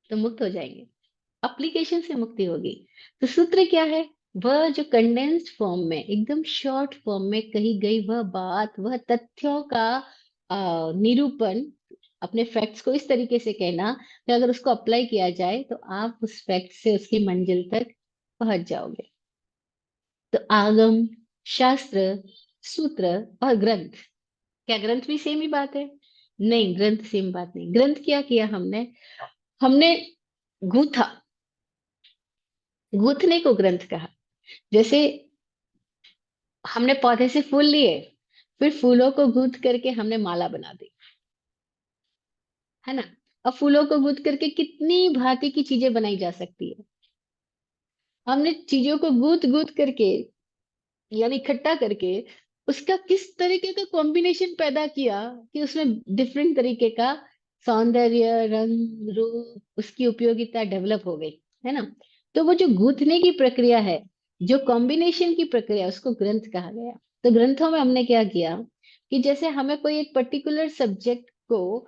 तो मुक्त हो जाएंगे, एप्लीकेशन से मुक्ति होगी। तो सूत्र क्या है? वह जो कंडेंस्ड फॉर्म में, एकदम शॉर्ट फॉर्म में कही गई वह बात, वह तथ्यों का निरूपण, अपने फैक्ट्स को इस तरीके से कहना कि अगर उसको अप्लाई किया जाए तो आप उस फैक्ट से उसकी मंजिल तक पहुंच जाओगे। तो आगम, शास्त्र, सूत्र और ग्रंथ, क्या ग्रंथ भी सेम ही बात है? नहीं, ग्रंथ सेम बात नहीं। ग्रंथ क्या किया हमने? हमने गूथा, गूथने को ग्रंथ कहा। जैसे हमने पौधे से फूल लिए, फिर फूलों को गूंथ करके हमने माला बना दी, है ना। अब फूलों को गूंथ करके कितनी भांति की चीजें बनाई जा सकती है। हमने चीजों को गूंथ गूंथ करके, यानी इकट्ठा करके, उसका किस तरीके का कॉम्बिनेशन पैदा किया कि उसमें डिफरेंट तरीके का सौंदर्य, रंग, रूप, उसकी उपयोगिता डेवलप हो गई, है ना। तो वो जो गूंथने की प्रक्रिया है, जो कॉम्बिनेशन की प्रक्रिया, उसको ग्रंथ कहा गया। तो ग्रंथों में हमने क्या किया कि जैसे हमें कोई एक पर्टिकुलर सब्जेक्ट को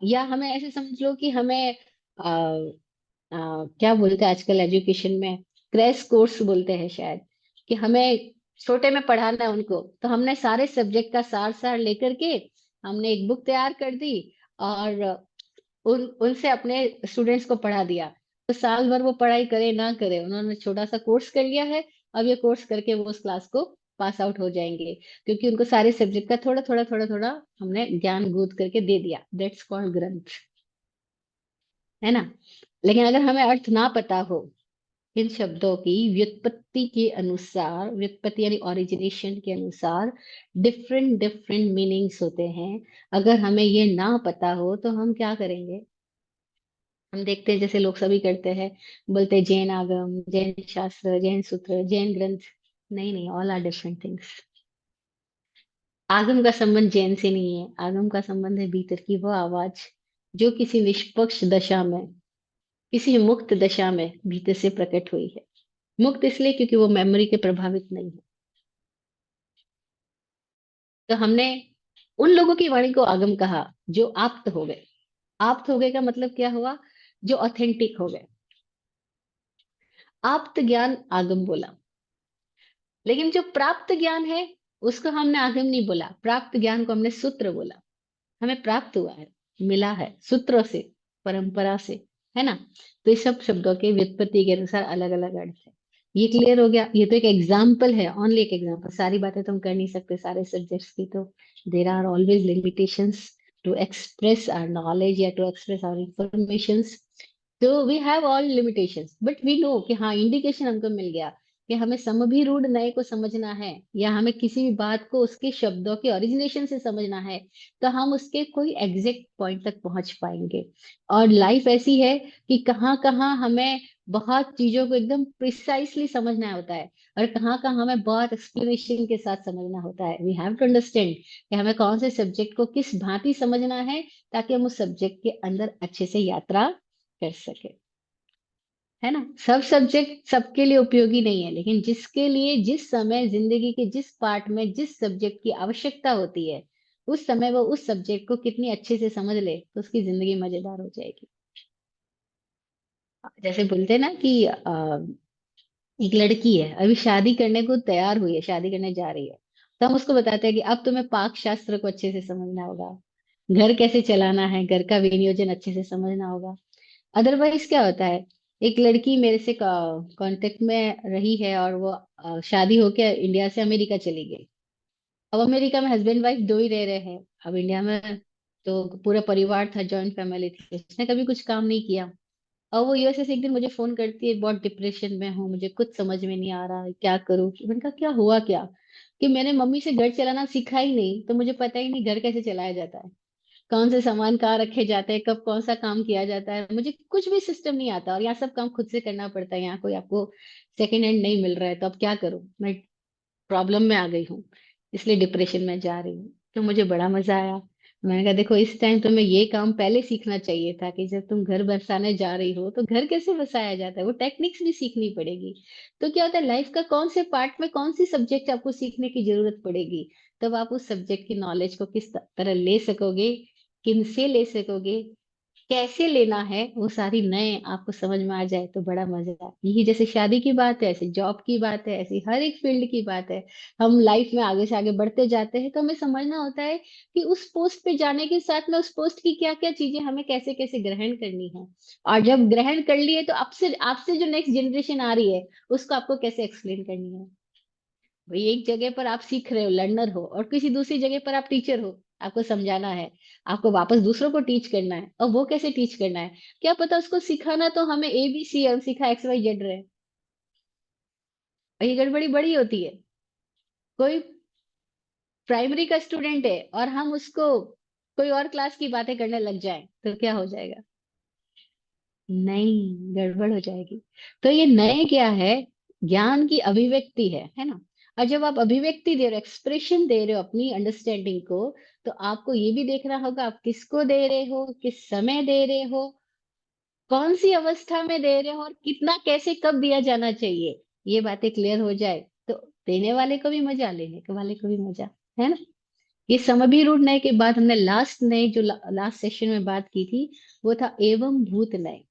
या हमें ऐसे समझ लो कि हमें क्या बोलते हैं आजकल एजुकेशन में, क्रैश कोर्स बोलते हैं शायद, कि हमें छोटे में पढ़ाना है उनको, तो हमने सारे सब्जेक्ट का सार सार लेकर के हमने एक बुक तैयार कर दी, और उनसे अपने स्टूडेंट्स को पढ़ा दिया। तो साल भर वो पढ़ाई करे ना करे, उन्होंने छोटा सा कोर्स कर लिया है, अब ये कोर्स करके वो उस क्लास को पास आउट हो जाएंगे, क्योंकि उनको सारे सब्जेक्ट का थोड़ा थोड़ा थोड़ा थोड़ा हमने ज्ञान गूंथ करके दे दिया। दैट्स कॉल्ड ग्रंथ, है ना। लेकिन अगर हमें अर्थ ना पता हो इन शब्दों की, व्युत्पत्ति के अनुसार, व्युत्पत्ति यानी ओरिजिनेशन के अनुसार डिफरेंट डिफरेंट मीनिंग्स होते हैं, अगर हमें ये ना पता हो तो हम क्या करेंगे। हम देखते हैं जैसे लोग सभी करते हैं, बोलते हैं जैन आगम, जैन शास्त्र, जैन सूत्र, जैन ग्रंथ। नहीं नहीं, ऑल आर डिफरेंट थिंग्स। आगम का संबंध जैन से नहीं है, आगम का संबंध है भीतर की वो आवाज जो किसी निष्पक्ष दशा में, किसी मुक्त दशा में भीतर से प्रकट हुई है। मुक्त इसलिए क्योंकि वो मेमोरी के प्रभावित नहीं है। तो हमने उन लोगों की वाणी को आगम कहा जो आप्त हो गए। आप्त हो गए का मतलब क्या हुआ? जो ऑथेंटिक हो गए। आप्त ज्ञान आगम बोला। लेकिन जो प्राप्त ज्ञान है उसको हमने आगम नहीं बोला, प्राप्त ज्ञान को हमने सूत्र बोला। हमें प्राप्त हुआ है, मिला है सूत्रों से, परंपरा से, है ना। तो इस सब शब्दों के व्युत्पत्ति के अनुसार अलग अलग अर्थ है। ये क्लियर हो गया। ये तो एक एग्जाम्पल है, ओनली एक एग्जाम्पल। सारी बातें तो हम कर नहीं सकते सारे सब्जेक्ट्स की, तो there are always limitations to express our knowledge या टू एक्सप्रेस आवर इंफॉर्मेशन। तो we have all limitations, but we know कि हाँ, इंडिकेशन हमको मिल गया कि हमें समभिरूढ़ नए को समझना है, या हमें किसी भी बात को उसके शब्दों के ओरिजिनेशन से समझना है, तो हम उसके कोई एग्जैक्ट पॉइंट तक पहुंच पाएंगे। और लाइफ ऐसी है कि कहाँ कहाँ हमें बहुत चीजों को एकदम प्रिसाइसली समझना होता है, और कहाँ कहाँ हमें बहुत एक्सप्लेनेशन के साथ समझना होता है। वी हैव टू अंडरस्टैंड कि हमें कौन से सब्जेक्ट को किस भांति समझना है, ताकि हम उस सब्जेक्ट के अंदर अच्छे से यात्रा कर सके, है ना। सब सब्जेक्ट सबके लिए उपयोगी नहीं है, लेकिन जिसके लिए जिस समय जिंदगी के जिस पार्ट में जिस सब्जेक्ट की आवश्यकता होती है, उस समय वो उस सब्जेक्ट को कितनी अच्छे से समझ ले तो उसकी जिंदगी मजेदार हो जाएगी। जैसे बोलते हैं ना कि एक लड़की है, अभी शादी करने को तैयार हुई है, शादी करने जा रही है, तो हम उसको बताते हैं कि अब तुम्हें पाक शास्त्र को अच्छे से समझना होगा, घर कैसे चलाना है, घर का विनियोजन अच्छे से समझना होगा। अदरवाइज क्या होता है, एक लड़की मेरे से कांटेक्ट में रही है, और वो शादी होके इंडिया से अमेरिका चली गई। अब अमेरिका में हस्बैंड वाइफ दो ही रह रहे हैं, अब इंडिया में तो पूरा परिवार था, जॉइंट फैमिली थी, उसने कभी कुछ काम नहीं किया। और वो यूएसए से एक दिन मुझे फोन करती है, बहुत डिप्रेशन में हूँ, मुझे कुछ समझ में नहीं आ रहा है, क्या करूँ। मैंने कहा क्या हुआ क्या? कि मैंने मम्मी से घर चलाना सीखा ही नहीं, तो मुझे पता ही नहीं घर कैसे चलाया जाता है, कौन से सामान कहाँ रखे जाते हैं, कब कौन सा काम किया जाता है, मुझे कुछ भी सिस्टम नहीं आता, और यहाँ सब काम खुद से करना पड़ता है, यहाँ कोई आपको सेकंड हैंड नहीं मिल रहा है, तो अब क्या करूं मैं, प्रॉब्लम में आ गई हूँ, इसलिए डिप्रेशन में जा रही हूँ। तो मुझे बड़ा मजा आया। मैंने कहा देखो, इस टाइम तुम्हें ये काम पहले सीखना चाहिए था, कि जब तुम घर बसाने जा रही हो तो घर कैसे बसाया जाता है, वो टेक्निक्स भी सीखनी पड़ेगी। तो क्या होता है, लाइफ का कौन से पार्ट में कौन सी सब्जेक्ट आपको सीखने की जरूरत पड़ेगी, तब आप उस सब्जेक्ट की नॉलेज को किस तरह ले सकोगे, किन से ले सकोगे, कैसे लेना है, वो सारी नए आपको समझ में आ जाए तो बड़ा मजा है। यही जैसे शादी की बात है, ऐसे जॉब की बात है, ऐसी हर एक फील्ड की बात है। हम लाइफ में आगे से आगे बढ़ते जाते हैं, तो हमें समझना होता है कि उस पोस्ट पे जाने के साथ में उस पोस्ट की क्या क्या चीजें हमें कैसे कैसे ग्रहण करनी है। और जब ग्रहण कर लिए तो आपसे आपसे जो नेक्स्ट जनरेशन आ रही है, उसको आपको कैसे एक्सप्लेन करनी है। भाई एक जगह पर आप सीख रहे हो, लर्नर हो, और किसी दूसरी जगह पर आप टीचर हो, आपको समझाना है, आपको वापस दूसरों को टीच करना है, और वो कैसे टीच करना है, क्या पता उसको सिखाना तो हमें ABC है, सिखा XYZ रहे, और ये गड़बड़ी बड़ी होती है। कोई प्राइमरी का स्टूडेंट है और हम उसको कोई और क्लास की बातें करने लग जाए तो क्या हो जाएगा? नहीं, गड़बड़ हो जाएगी। तो ये नए क्या है, ज्ञान की अभिव्यक्ति है ना। और जब आप अभिव्यक्ति दे रहे हो, एक्सप्रेशन दे रहे हो अपनी अंडरस्टैंडिंग को, तो आपको ये भी देखना होगा आप किसको दे रहे हो, किस समय दे रहे हो, कौन सी अवस्था में दे रहे हो, और कितना कैसे कब दिया जाना चाहिए। ये बातें क्लियर हो जाए तो देने वाले को भी मजा, लेने के वाले को भी मजा, है ना। ये समभिरूढ़ नय के बाद हमने लास्ट नय जो लास्ट सेशन में बात की थी, वो था एवं भूत नय।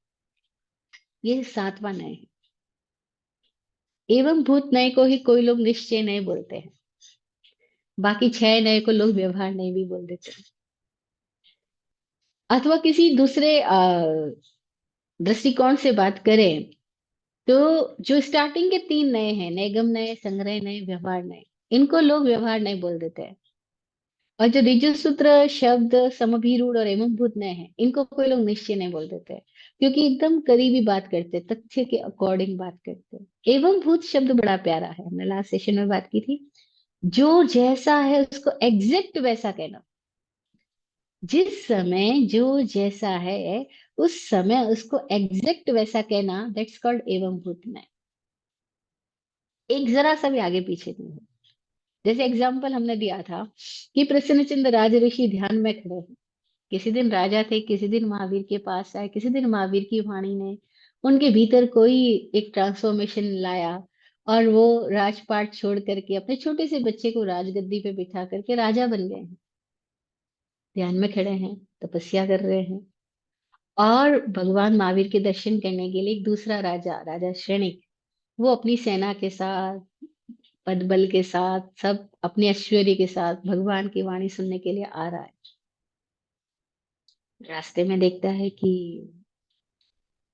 ये सातवां नय है। एवं भूत नय को ही कोई लोग निश्चय नय बोलते हैं, बाकी 6 नय को लोग व्यवहार नय भी बोल देते हैं। अथवा किसी दूसरे दृष्टिकोण से बात करें, तो जो स्टार्टिंग के तीन नए हैं, नेगम नए, संग्रह नए, व्यवहार नए, इनको लोग व्यवहार नए बोल देते हैं। और जो ऋजु सूत्र शब्द समभिरूढ़ और एवं भूत नए हैं, इनको कोई लोग निश्चय नहीं बोल देते हैं, क्योंकि एकदम करीबी बात करते हैं, तथ्य के अकॉर्डिंग बात करते हैं। एवं भूत शब्द बड़ा प्यारा है, हमने लास्ट सेशन में बात की थी। जो जैसा है उसको एग्जैक्ट वैसा कहना। जिस समय जो जैसा है, उस समय उसको एग्जैक्ट वैसा कहना, दैट्स कॉल्ड एवं भूत में। एक जरा सा भी आगे पीछे नहीं है। जैसे एग्जाम्पल हमने दिया था कि प्रसन्नचंद्र राज ऋषि ध्यान में खड़े हैं। किसी दिन राजा थे, किसी दिन महावीर के पास आए, किसी दिन महावीर की वाणी ने उनके भीतर कोई एक ट्रांसफॉर्मेशन लाया, और वो राजपाट छोड़ करके अपने छोटे से बच्चे को राजगद्दी पे बिठा करके राजा बन गए हैं। ध्यान में खड़े हैं, तपस्या कर रहे हैं। और भगवान महावीर के दर्शन करने के लिए एक दूसरा राजा, राजा श्रेणिक, वो अपनी सेना के साथ, पदबल के साथ, सब अपने ऐश्वर्य के साथ भगवान की वाणी सुनने के लिए आ रहा है। रास्ते में देखता है कि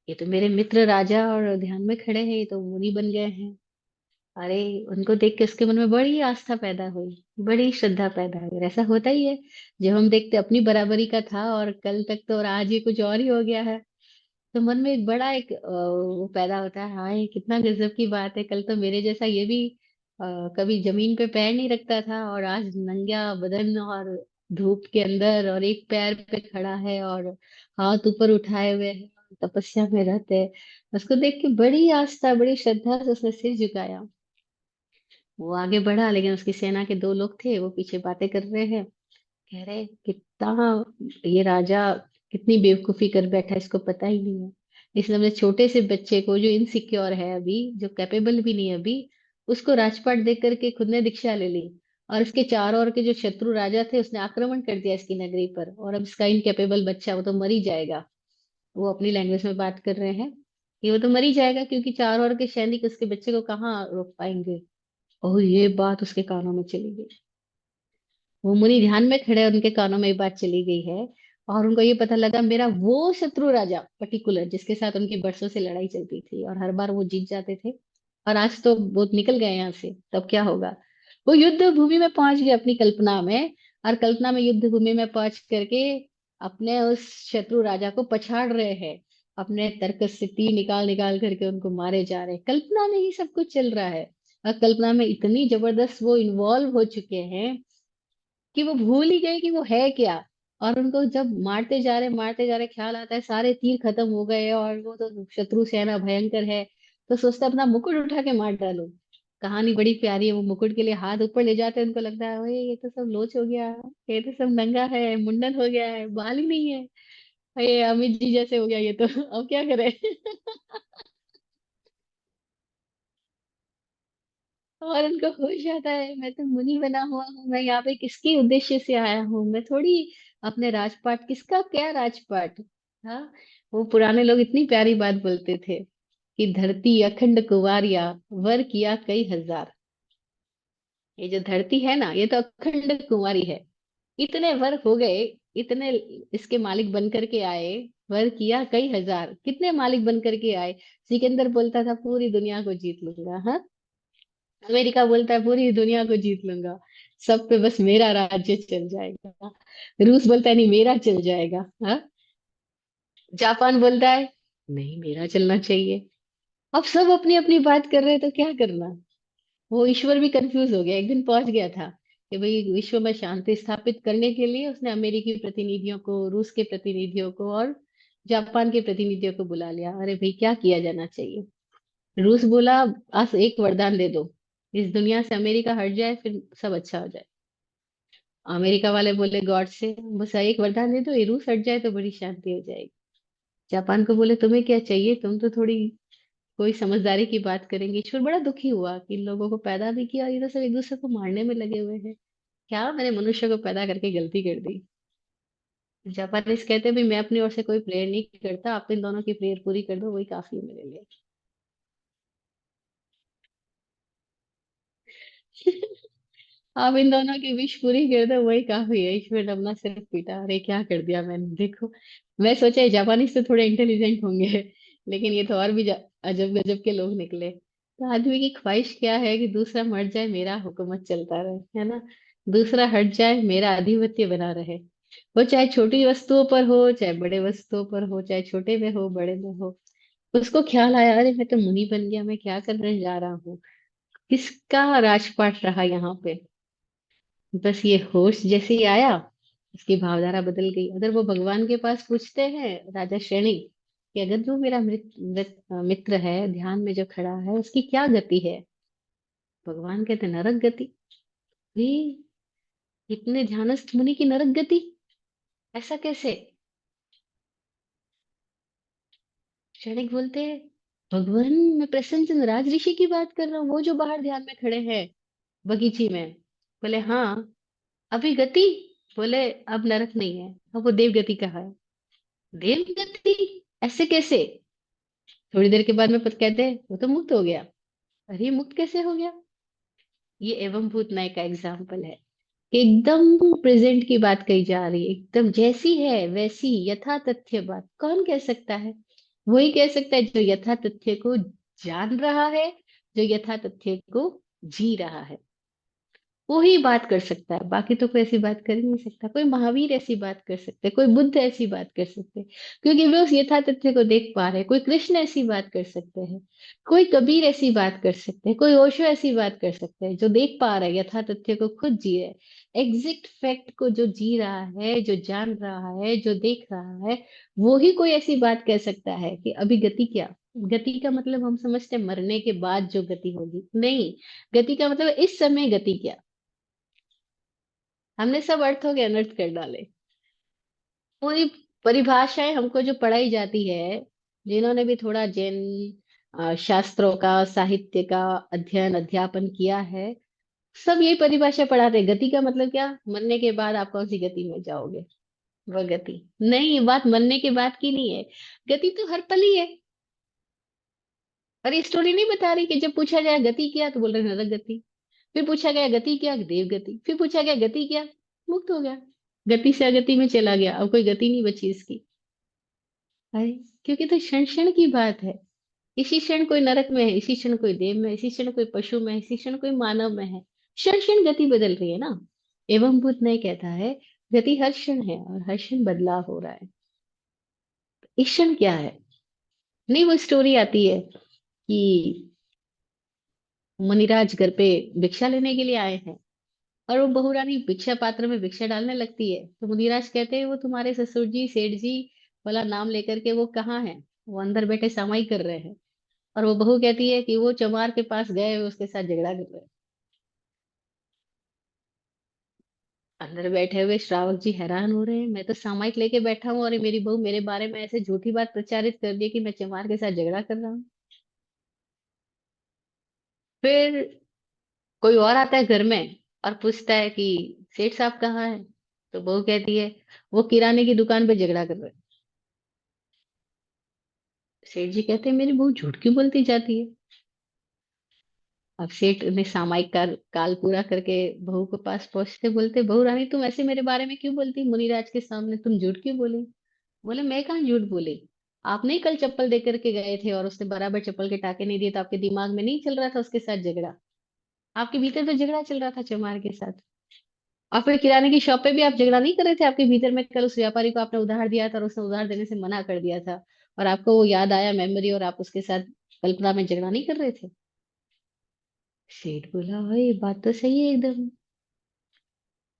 ये तो मेरे मित्र राजा और ध्यान में खड़े हैं, ये तो मुनि बन गए हैं। अरे, उनको देख के उसके मन में बड़ी आस्था पैदा हुई, बड़ी श्रद्धा पैदा हुई। और ऐसा होता ही है, जब हम देखते अपनी बराबरी का था और कल तक तो, और आज ये कुछ और ही हो गया है, तो मन में एक बड़ा एक वो पैदा होता है, हाँ ये कितना गजब की बात है, कल तो मेरे जैसा ये भी कभी जमीन पे पैर नहीं रखता था, और आज नंगा बदन और धूप के अंदर और एक पैर पे खड़ा है और हाथ ऊपर उठाए हुए है, तपस्या में रहते हैं। उसको देख के बड़ी आस्था, बड़ी श्रद्धा से उसने सिर झुकाया। वो आगे बढ़ा, लेकिन उसकी सेना के दो लोग थे, वो पीछे बातें कर रहे हैं। कह रहे कितना ये राजा कितनी बेवकूफी कर बैठा है, इसको पता ही नहीं है। इसने अपने छोटे से बच्चे को, जो इनसिक्योर है अभी, जो कैपेबल भी नहीं है अभी, उसको राजपाट देख करके खुद ने दीक्षा ले ली। और इसके चारों ओर के जो शत्रु राजा थे, उसने आक्रमण कर दिया इसकी नगरी पर, और अब इसका इनकेपेबल बच्चा, वो तो मर ही जाएगा। वो अपनी लैंग्वेज में बात कर रहे हैं कि वो तो मर ही जाएगा, क्योंकि चारों ओर के सैनिक उसके बच्चे को कहाँ रोक पाएंगे। और ये बात उसके कानों में चली गई। वो मुनि ध्यान में खड़े, उनके कानों में ये बात चली गई है। और उनको ये पता लगा, मेरा वो शत्रु राजा पर्टिकुलर जिसके साथ उनकी बरसों से लड़ाई चलती थी और हर बार वो जीत जाते थे, और आज तो बहुत निकल गए यहाँ से, तब क्या होगा। वो युद्ध भूमि में पहुंच गए अपनी कल्पना में, और कल्पना में युद्ध भूमि में पहुंच करके अपने उस शत्रु राजा को पछाड़ रहे हैं। अपने तर्क से तीर निकाल निकाल करके उनको मारे जा रहे हैं। कल्पना में ही सब कुछ चल रहा है, और कल्पना में इतनी जबरदस्त वो इन्वॉल्व हो चुके हैं कि वो भूल ही गए कि वो है क्या। और उनको जब मारते जा रहे ख्याल आता है सारे तीर खत्म हो गए और वो तो शत्रु सेना भयंकर है, तो सोचता है अपना मुकुट उठा के मार डालो। कहानी बड़ी प्यारी है। वो मुकुट के लिए हाथ ऊपर ले जाते हैं, उनको लगता है ओए ये तो सब लोच हो गया, ये तो सब नंगा है, मुंडन हो गया है, बाल ही नहीं है, ये अमित जी जैसे हो गया ये तो। अब क्या करें। और उनको होश आता है, मैं तो मुनि बना हुआ हूँ, मैं यहाँ पे किसके उद्देश्य से आया हूँ, मैं थोड़ी अपने राजपाट, किसका क्या राजपाट। हाँ, वो पुराने लोग इतनी प्यारी बात बोलते थे कि धरती अखंड कुवारिया, वर किया कई हजार। ये जो धरती है ना, ये तो अखंड कुंवारी है। इतने वर हो गए, इतने इसके मालिक बन करके आए। वर किया कई हजार, कितने मालिक बन करके आए। सिकंदर बोलता था पूरी दुनिया को जीत लूंगा, हाँ। अमेरिका बोलता है पूरी दुनिया को जीत लूंगा, सब पे बस मेरा राज्य चल जाएगा। रूस बोलता है नहीं मेरा चल जाएगा, हाँ। जापान बोलता है नहीं मेरा चलना चाहिए। अब सब अपनी अपनी बात कर रहे हैं, तो क्या करना। वो ईश्वर भी कंफ्यूज हो गया, एक दिन पहुंच गया था कि भाई विश्व में शांति स्थापित करने के लिए उसने अमेरिकी प्रतिनिधियों को, रूस के प्रतिनिधियों को और जापान के प्रतिनिधियों को बुला लिया। अरे भाई क्या किया जाना चाहिए। रूस बोला आज एक वरदान दे दो, इस दुनिया से अमेरिका हट जाए फिर सब अच्छा हो जाए। अमेरिका वाले बोले गॉड से बस एक वरदान दे दो, ये रूस हट जाए तो बड़ी शांति हो जाएगी। जापान को बोले तुम्हें क्या चाहिए, तुम तो थोड़ी कोई समझदारी की बात करेंगे। ईश्वर बड़ा दुखी हुआ कि इन लोगों को पैदा भी किया और ये तो सब एक दूसरे को मारने में लगे हुए हैं, क्या मैंने मनुष्य को पैदा करके गलती कर दी। जापानीज कहते हैं भाई मैं अपनी ओर से कोई प्रेयर नहीं करता, आप इन दोनों की प्रेयर पूरी कर दो, वही काफी है मेरे लिए। आप इन दोनों की विश पूरी कर दो, वही काफी है। ईश्वर ने अपना सिर पीटा, अरे क्या कर दिया मैंने, देखो। मैं सोचा ये जापानीज तो थोड़े इंटेलिजेंट होंगे, लेकिन ये तो और भी अजब गजब के लोग निकले। तो आदमी की ख्वाहिश क्या है कि दूसरा मर जाए, मेरा हुकूमत चलता रहे, है ना। दूसरा हट जाए, मेरा आधिपत्य बना रहे। वो चाहे छोटी वस्तुओं पर हो, चाहे बड़े वस्तुओं पर हो, चाहे छोटे में हो बड़े में हो। उसको ख्याल आया, अरे मैं तो मुनि बन गया, मैं क्या करने जा रहा हूँ। किसका राजपाट रहा यहाँ पे। बस ये होश जैसे ही आया, उसकी भावधारा बदल गई। अगर वो भगवान के पास पूछते हैं, राजा श्रेणी, कि अगर जो मेरा मित्र है ध्यान में जो खड़ा है, उसकी क्या गति है। भगवान कहते नरक गति। भी इतने ध्यानस्थ मुनि की नरक गति, ऐसा कैसे। क्षणिक बोलते हैं, भगवान मैं प्रसन्न चंद्र राज ऋषि की बात कर रहा हूँ, वो जो बाहर ध्यान में खड़े हैं बगीची में। बोले हाँ। अभी गति। बोले अब नरक नहीं है, अब वो देव गति कहा है। देव गति, ऐसे कैसे। थोड़ी देर के बाद में कहते हैं वो तो मुक्त हो गया। अरे ये मुक्त कैसे हो गया। ये एवं भूत नय का एग्जाम्पल है कि एकदम प्रेजेंट की बात कही जा रही है, एकदम जैसी है वैसी यथा तथ्य बात कौन कह सकता है। वही कह सकता है जो यथा तथ्य को जान रहा है, जो यथा तथ्य को जी रहा है। वो ही बात कर सकता है, बाकी तो कोई ऐसी बात कर ही नहीं सकता। कोई महावीर ऐसी बात कर सकते, कोई बुद्ध ऐसी बात कर सकते, क्योंकि वे उस यथा तथ्य को देख पा रहे हैं। कोई कृष्ण ऐसी बात कर सकते हैं, कोई कबीर ऐसी बात कर सकते हैं, कोई ओशो ऐसी बात कर सकते हैं, जो देख पा रहे हैं यथा तथ्य को, खुद जी रहे, एग्जैक्ट फैक्ट को जो जी रहा है, जो जान रहा है, जो देख रहा है। वो ही कोई ऐसी बात कह सकता है कि अभी गति क्या। गति का मतलब हम समझते हैं मरने के बाद जो गति होगी, नहीं। गति का मतलब इस समय गति क्या। हमने सब अर्थों के अनर्थ कर डाले। पूरी परिभाषाएं हमको जो पढ़ाई जाती है, जिन्होंने भी थोड़ा जैन शास्त्रों का, साहित्य का अध्ययन अध्यापन किया है, सब यही परिभाषा पढ़ाते हैं। गति का मतलब क्या, मरने के बाद आप कौन सी गति में जाओगे। वह गति नहीं, बात मरने के बाद की नहीं है। गति तो हर पल ही है। और ये स्टोरी नहीं बता रही कि जब पूछा जाए गति क्या, तो बोल रहे नरक गति। फिर पूछा गया गति क्या, देव गति। फिर पूछा गया गति क्या, मुक्त हो गया। गति से अगति में चला गया, अब कोई गति नहीं बची इसकी। अरे, क्योंकि तो क्षण क्षण की बात है। इसी क्षण कोई नरक में है, इसी क्षण कोई देव में है, इसी क्षण कोई पशु में है, इसी क्षण कोई मानव में है। क्षण क्षण गति बदल रही है ना। एवं बुद्ध ने कहता है, गति हर क्षण है और हर क्षण बदलाव हो रहा है। इस क्षण क्या है। नहीं, वो स्टोरी आती है कि मुनिराज घर पे भिक्षा लेने के लिए आए हैं, और वो बहुरानी भिक्षा पात्र में भिक्षा डालने लगती है। तो मुनिराज कहते हैं वो तुम्हारे ससुर जी सेठ जी वाला नाम लेकर के वो कहाँ है। वो अंदर बैठे सामाई कर रहे हैं। और वो बहू कहती है कि वो चमार के पास गए हुए उसके साथ झगड़ा कर रहे हैं। अंदर बैठे हुए श्रावक जी हैरान हो रहे हैं, मैं तो सामायिक लेके बैठा हूँ और ये मेरी बहू मेरे बारे में ऐसे झूठी बात प्रचारित कर दी कि मैं चमार के साथ झगड़ा कर रहा हूँ। फिर कोई और आता है घर में और पूछता है कि सेठ साहब कहाँ है। तो बहू कहती है वो किराने की दुकान पे झगड़ा कर रहे हैं। सेठ जी कहते हैं मेरी बहू झूठ क्यों बोलती जाती है। अब सेठ ने सामायिक काल पूरा करके बहू के पास पहुंचते बोलते, बहू रानी तुम ऐसे मेरे बारे में क्यों बोलती, मुनिराज के सामने तुम झूठ क्यों बोली। बोले मैं कहाँ झूठ बोली। आपने ही कल चप्पल दे करके गए थे और उसने बराबर चप्पल के टाके नहीं दिए, तो आपके दिमाग में नहीं चल रहा था उसके साथ झगड़ा। आपके भीतर तो झगड़ा चल रहा था चमार के साथ। और फिर किराने की शॉप पे भी आप झगड़ा नहीं कर रहे थे, आपके भीतर में कल उस व्यापारी को आपने उधार दिया था और उसने उधार देने से मना कर दिया था। और आपको वो याद आया मेमोरी, और आप उसके साथ कल्पना में झगड़ा नहीं कर रहे थे। सेठ बोला हाँ ये बात तो सही है एकदम।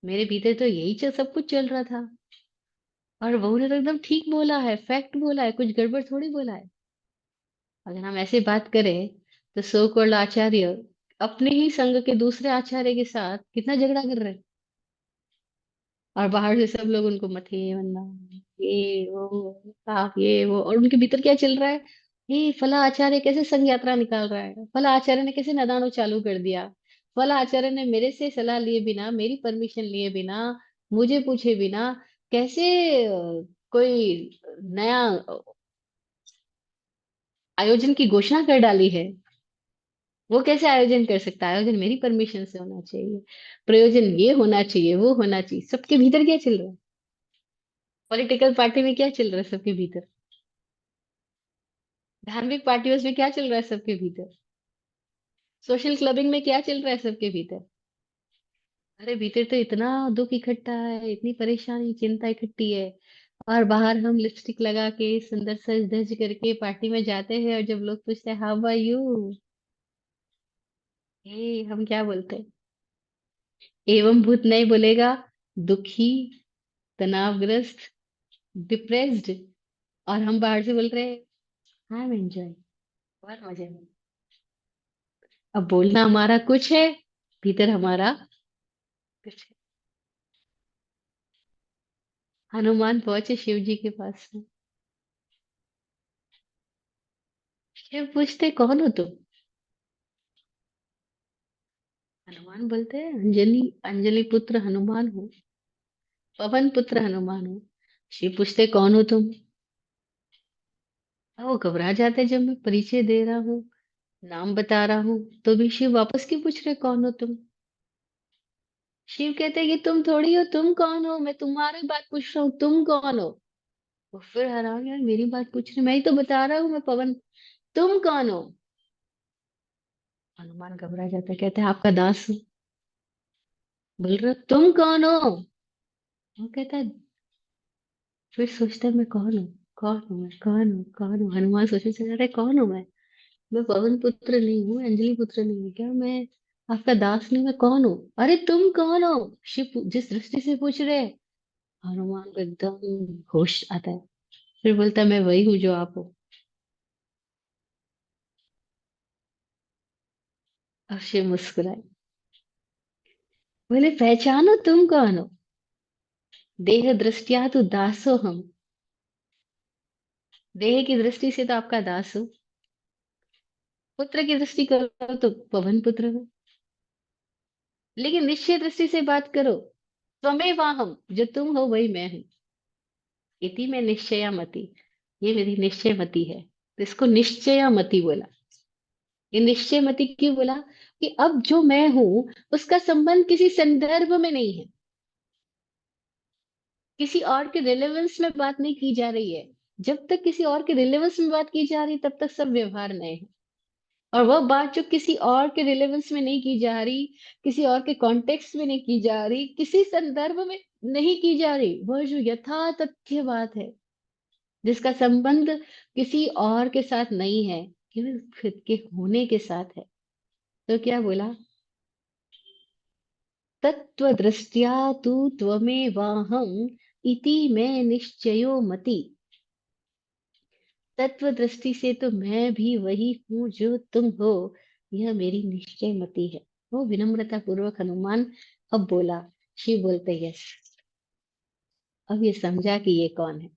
मेरे भीतर तो यही सब कुछ चल रहा था। और बहू ने तो एकदम ठीक बोला है, फैक्ट बोला है, कुछ गड़बड़ थोड़ी बोला है। अगर हम ऐसे बात करें, तो सो कॉल्ड आचार्य अपने ही संघ के दूसरे आचार्य के साथ कितना झगड़ा कर रहे हैं। और बाहर से सब लोग उनको मथे वंदना, ये वो साफ ये वो, और उनके भीतर क्या चल रहा है। ये फला आचार्य कैसे संघ यात्रा निकाल रहा है, फला आचार्य ने कैसे नदानो चालू कर दिया, फला आचार्य ने मेरे से सलाह लिए बिना, मेरी परमिशन लिए बिना, मुझे पूछे बिना कैसे कोई नया आयोजन की घोषणा कर डाली है। वो कैसे आयोजन कर सकता है, आयोजन मेरी परमिशन से होना चाहिए, प्रयोजन ये होना चाहिए, वो होना चाहिए। सबके भीतर क्या चल रहा है, पॉलिटिकल पार्टी में क्या चल रहा है सबके भीतर। धार्मिक पार्टियों में क्या चल रहा है सबके भीतर? सोशल क्लबिंग में क्या चल रहा है सबके भीतर? अरे भीतर तो इतना दुख इकट्ठा है, इतनी परेशानी चिंता इकट्ठी है। और बाहर हम लिपस्टिक लगा के सुंदर सज धज करके पार्टी में जाते हैं, और जब लोग पूछते हैं हाउ आर यू, हम क्या बोलते हैं? एवं भूत नहीं बोलेगा, दुखी, तनावग्रस्त, डिप्रेस्ड। और हम बाहर से बोल रहे हैं आई एम एंजॉय, बहुत मजे में। अब बोलना हमारा कुछ है, भीतर हमारा कुछ है। हनुमान पहुंचे शिव जी के पास में। शिव पूछते कौन हो तुम? हनुमान बोलते हैं अंजलि, अंजलि पुत्र हनुमान हूँ, पवन पुत्र हनुमान हूँ। शिव पूछते कौन हो तुम? वो घबरा जाते हैं जब मैं परिचय दे रहा हूँ, नाम बता रहा हूँ। तो भी शिव वापस क्यों पूछ रहे कौन हो तुम? शिव कहते हैं कि तुम थोड़ी हो, तुम कौन हो? मैं तुम्हारी बात पूछ रहा हूँ, तुम कौन हो? वो फिर हैरान, यार मेरी बात पूछ रहे, मैं ही तो बता रहा हूँ मैं पवन, तुम कौन हो? हनुमान घबरा जाता है, कहते हैं आपका दास हूँ। बोल रहे हो, तुम कौन हो? वो कहता है, फिर सोचता है मैं कौन हूँ, कौन हूँ मैं, कौन हूँ, कौन हूँ? हनुमान सोचने चले जाते हैं, कौन हूँ मैं पवन पुत्र नहीं हूँ, अंजलि पुत्र नहीं हूँ क्या मैं? आपका दास नहीं, मैं कौन हूँ? अरे तुम कौन हो? शिव जिस दृष्टि से पूछ रहे हैं, हनुमान को एकदम होश आता है। फिर बोलता है मैं वही हूँ जो आप हो। और शिव मुस्कुराए, बोले पहचानो तुम कौन हो? देह दृष्टिया तो दासो हम, देह की दृष्टि से तो आपका दास हो, पुत्र की दृष्टि करो तो पवन पुत्र हो, लेकिन निश्चय दृष्टि से बात करो, त्वमेवाहम, जो तुम हो वही मैं हूँ। इति में निश्चया मति, ये मेरी निश्चय मति है, तो इसको निश्चया मति बोला। ये निश्चय मति क्यों बोला? कि अब जो मैं हूं उसका संबंध किसी संदर्भ में नहीं है, किसी और के रिलेवेंस में बात नहीं की जा रही है। जब तक किसी और के रिलेवेंस में बात की जा रही तब तक सब व्यवहार नए हैं। और वह बात जो किसी और के रिलेवेंस में नहीं की जा रही, किसी और के कॉन्टेक्स्ट में नहीं की जा रही, किसी संदर्भ में नहीं की जा रही, वह जो यथा तथ्य बात है, जिसका संबंध किसी और के साथ नहीं है, केवल खुद के होने के साथ है। तो क्या बोला? तत्वदृष्ट्या तु त्वमेवाहम् इति में निश्चयो मति। तत्व दृष्टि से तो मैं भी वही हूँ जो तुम हो, यह मेरी निश्चय मति है। वो विनम्रता पूर्वक हनुमान अब बोला। शिव बोलते यस, अब ये समझा कि ये कौन है।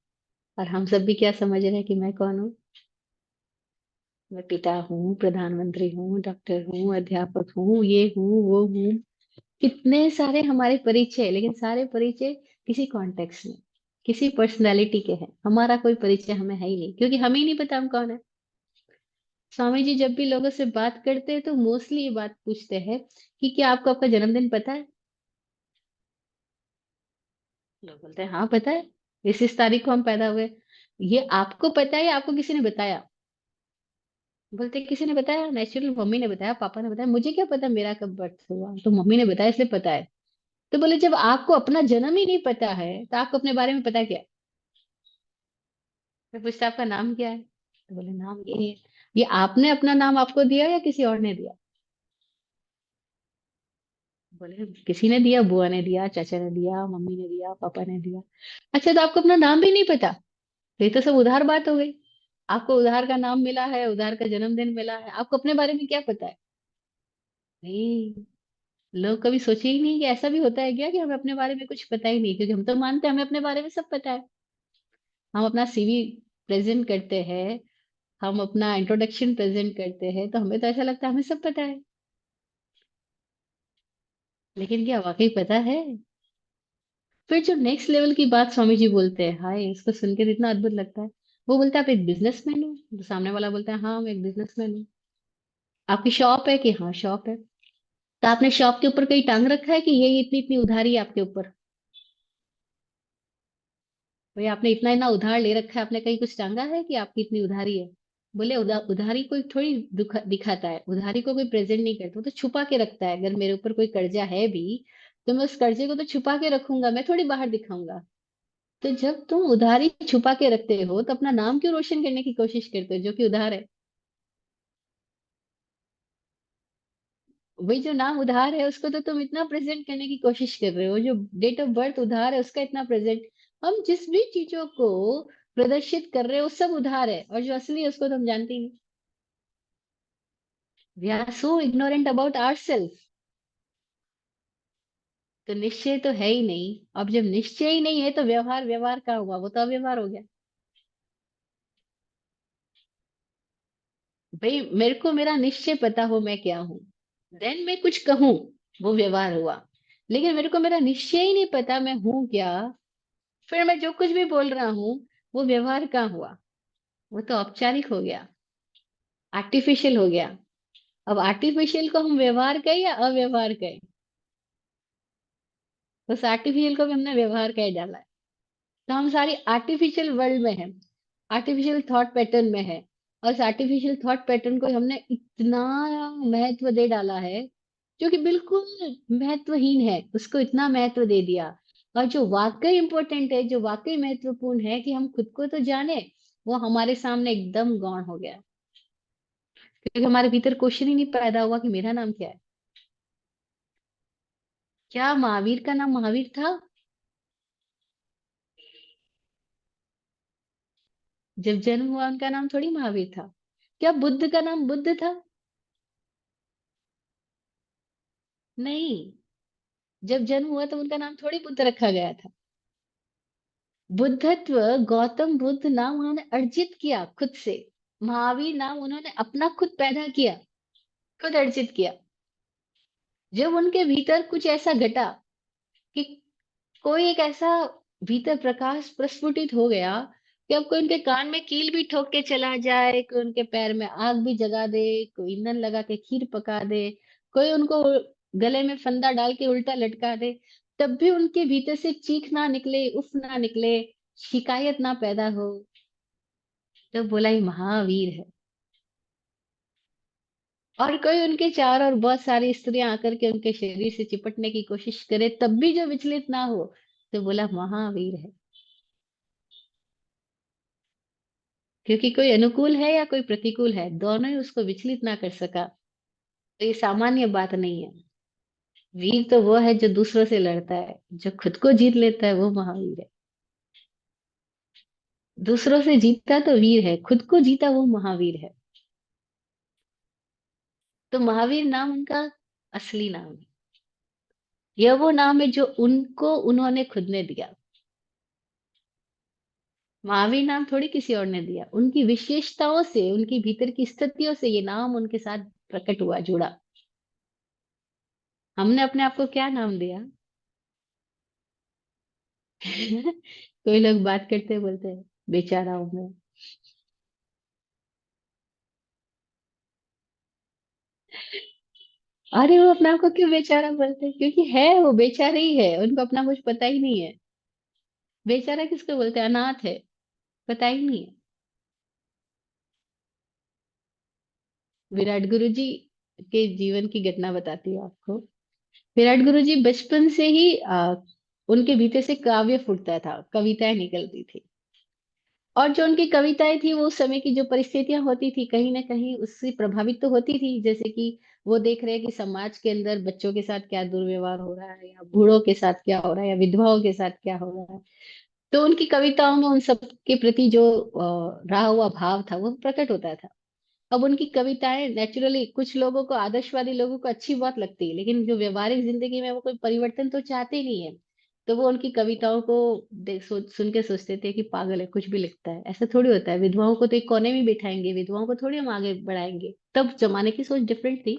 और हम सब भी क्या समझ रहे हैं कि मैं कौन हूँ? मैं पिता हूँ, प्रधानमंत्री हूँ, डॉक्टर हूँ, अध्यापक हूँ, ये हूँ वो हूँ। कितने सारे हमारे परिचय हैं, लेकिन सारे परिचय किसी कॉन्टेक्स्ट में, किसी पर्सनालिटी के हैं। हमारा कोई परिचय हमें है ही नहीं, क्योंकि हमें ही नहीं पता हम कौन है। स्वामी जी जब भी लोगों से बात करते हैं तो मोस्टली ये बात पूछते हैं कि क्या आपको आपका जन्मदिन पता है? लोग बोलते हैं हाँ पता है, इस तारीख को हम पैदा हुए। ये आपको पता है या आपको किसी ने बताया? बोलते हैं, किसी ने बताया, नेचुरल मम्मी ने बताया, पापा ने बताया, मुझे क्या पता मेरा कब बर्थ हुआ, तो मम्मी ने बताया इसलिए पता है। तो बोले जब आपको अपना जन्म ही नहीं पता है तो आपको अपने बारे में पता क्या है? मैं पूछता आपका नाम क्या है, तो बोले नाम ये है। ये आपने अपना नाम आपको दिया या किसी और ने दिया? बोले किसी ने दिया, बुआ ने दिया, चाचा ने दिया, मम्मी ने दिया, पापा ने दिया। अच्छा, तो आपको अपना नाम भी नहीं पता? तो ये तो सब उधार बात हो गई। आपको उधार का नाम मिला है, उधार का जन्मदिन मिला है, आपको अपने बारे में क्या पता है? नहीं, लोग कभी सोचे ही नहीं कि ऐसा भी होता है क्या कि हमें अपने बारे में कुछ पता ही नहीं, क्योंकि हम तो मानते हैं हमें अपने बारे में सब पता है। हम अपना सीवी प्रेजेंट करते हैं, हम अपना इंट्रोडक्शन प्रेजेंट करते हैं, तो हमें तो ऐसा लगता है हमें सब पता है। लेकिन क्या वाकई पता है? फिर जो नेक्स्ट लेवल की बात स्वामी जी बोलते हैं, हाय इसको सुनकर इतना अद्भुत लगता है। वो बोलते हैं आप एक बिजनेसमैन हो? तो सामने वाला बोलता है हाँ मैं एक बिजनेसमैन हूँ। आपकी शॉप है? कि हाँ शॉप है। तो आपने शॉप के ऊपर कहीं टांग रखा है कि ये इतनी इतनी उधारी है आपके ऊपर? भाई आपने इतना इतना उधार ले रखा है, आपने कहीं कुछ टांगा है कि आपकी इतनी उधारी है? बोले उधारी कोई थोड़ी दिखाता है, उधारी को कोई प्रेजेंट नहीं करता, वो तो छुपा के रखता है। अगर मेरे ऊपर कोई कर्जा है भी, तो मैं उस कर्जे को तो छुपा के रखूंगा, मैं थोड़ी बाहर दिखाऊंगा। तो जब तुम उधारी छुपा के रखते हो, तो अपना नाम क्यों रोशन करने की कोशिश करते हो जो कि उधार है? वही जो नाम उधार है, उसको तो तुम इतना प्रेजेंट करने की कोशिश कर रहे हो, जो डेट ऑफ बर्थ उधार है उसका इतना प्रेजेंट। हम जिस भी चीजों को प्रदर्शित कर रहे हो, वो सब उधार है, और जो असली है उसको तो हम जानते ही नहीं। We are so ignorant about our self. तो निश्चय तो है ही नहीं। अब जब निश्चय ही नहीं है, तो व्यवहार व्यवहार का हुआ, वो तो अव्यवहार हो गया। भाई मेरे को मेरा निश्चय पता हो मैं क्या हूं, देन मैं कुछ कहूं, वो व्यवहार हुआ। लेकिन मेरे को मेरा निश्चय ही नहीं पता मैं हूं क्या, फिर मैं जो कुछ भी बोल रहा हूँ, वो व्यवहार का हुआ, वो तो औपचारिक हो गया, आर्टिफिशियल हो गया। अब आर्टिफिशियल को हम व्यवहार कहें या अव्यवहार कहें? उस आर्टिफिशियल को भी हमने व्यवहार कह डाला है। तो हम सारी आर्टिफिशियल वर्ल्ड में हैं, आर्टिफिशियल थॉट पैटर्न में है। और इस आर्टिफिशियल थॉट पैटर्न को हमने इतना महत्व दे डाला है, जो कि बिल्कुल महत्वहीन है, उसको इतना महत्व दे दिया। और जो वाकई इंपॉर्टेंट है, जो वाकई महत्वपूर्ण है कि हम खुद को तो जाने, वो हमारे सामने एकदम गौण हो गया। क्योंकि हमारे भीतर क्वेश्चन ही नहीं पैदा हुआ कि मेरा नाम क्या है। क्या महावीर का नाम महावीर था? जब जन्म हुआ उनका नाम थोड़ी महावीर था। क्या बुद्ध का नाम बुद्ध था? नहीं। जब जन्म हुआ तो उनका नाम थोड़ी बुद्ध रखा गया था। बुद्धत्व, गौतम बुद्ध नाम उन्होंने अर्जित किया खुद से। महावीर नाम उन्होंने अपना खुद पैदा किया, खुद अर्जित किया। जब उनके भीतर कुछ ऐसा घटा कि कोई एक ऐसा भीतर प्रकाश प्रस्फुटित हो गया, कि अब कोई उनके कान में कील भी ठोक के चला जाए, कोई उनके पैर में आग भी जगा दे, कोई ईंधन लगा के खीर पका दे, कोई उनको गले में फंदा डाल के उल्टा लटका दे, तब भी उनके भीतर से चीख ना निकले, उफ ना निकले, शिकायत ना पैदा हो, तो बोला ही महावीर है। और कोई उनके चार और बहुत सारी स्त्रियां आकर के उनके शरीर से चिपटने की कोशिश करे, तब भी जो विचलित ना हो, तो बोला महावीर है। क्योंकि कोई अनुकूल है या कोई प्रतिकूल है, दोनों ही उसको विचलित ना कर सका, तो ये सामान्य बात नहीं है। वीर तो वो है जो दूसरों से लड़ता है, जो खुद को जीत लेता है वो महावीर है। दूसरों से जीता तो वीर है, खुद को जीता वो महावीर है। तो महावीर नाम उनका असली नाम है। यह वो नाम है जो उनको उन्होंने खुद ने दिया। महावीर नाम थोड़ी किसी और ने दिया, उनकी विशेषताओं से, उनकी भीतर की स्थितियों से ये नाम उनके साथ प्रकट हुआ, जुड़ा। हमने अपने आप को क्या नाम दिया? कोई लोग बात करते बोलते हैं बेचारा हूं मैं। अरे वो अपने आप को क्यों बेचारा बोलते हैं? क्योंकि है, वो बेचारे ही है, उनको अपना कुछ पता ही नहीं है। बेचारा किसको बोलते हैं? अनाथ है, पता ही नहीं है। विराट गुरु जी के जीवन की घटना बताती हूँ आपको। विराट गुरु जी बचपन से ही उनके भीतर से काव्य फूटता था, कविताएं निकलती थी। और जो उनकी कविताएं थी, वो उस समय की जो परिस्थितियां होती थी, कहीं ना कहीं उससे प्रभावित तो होती थी। जैसे कि वो देख रहे हैं कि समाज के अंदर बच्चों के साथ क्या दुर्व्यवहार हो रहा है, या बूढ़ों के साथ क्या हो रहा है, या विधवाओं के साथ क्या हो रहा है। तो उनकी कविताओं में उन सब के प्रति जो रहा हुआ भाव था, वो प्रकट होता था। अब उनकी कविताएं नेचुरली कुछ लोगों को, आदर्शवादी लोगों को अच्छी बहुत लगती है, लेकिन जो व्यवहारिक जिंदगी में वो कोई परिवर्तन तो चाहते ही नहीं है। तो वो उनकी कविताओं को सुन के सोचते थे कि पागल है, कुछ भी लिखता है। ऐसा थोड़ी होता है, विधवाओं को तो एक कोने में बिठाएंगे, विधवाओं को थोड़ी हम आगे बढ़ाएंगे। तब जमाने की सोच डिफरेंट थी।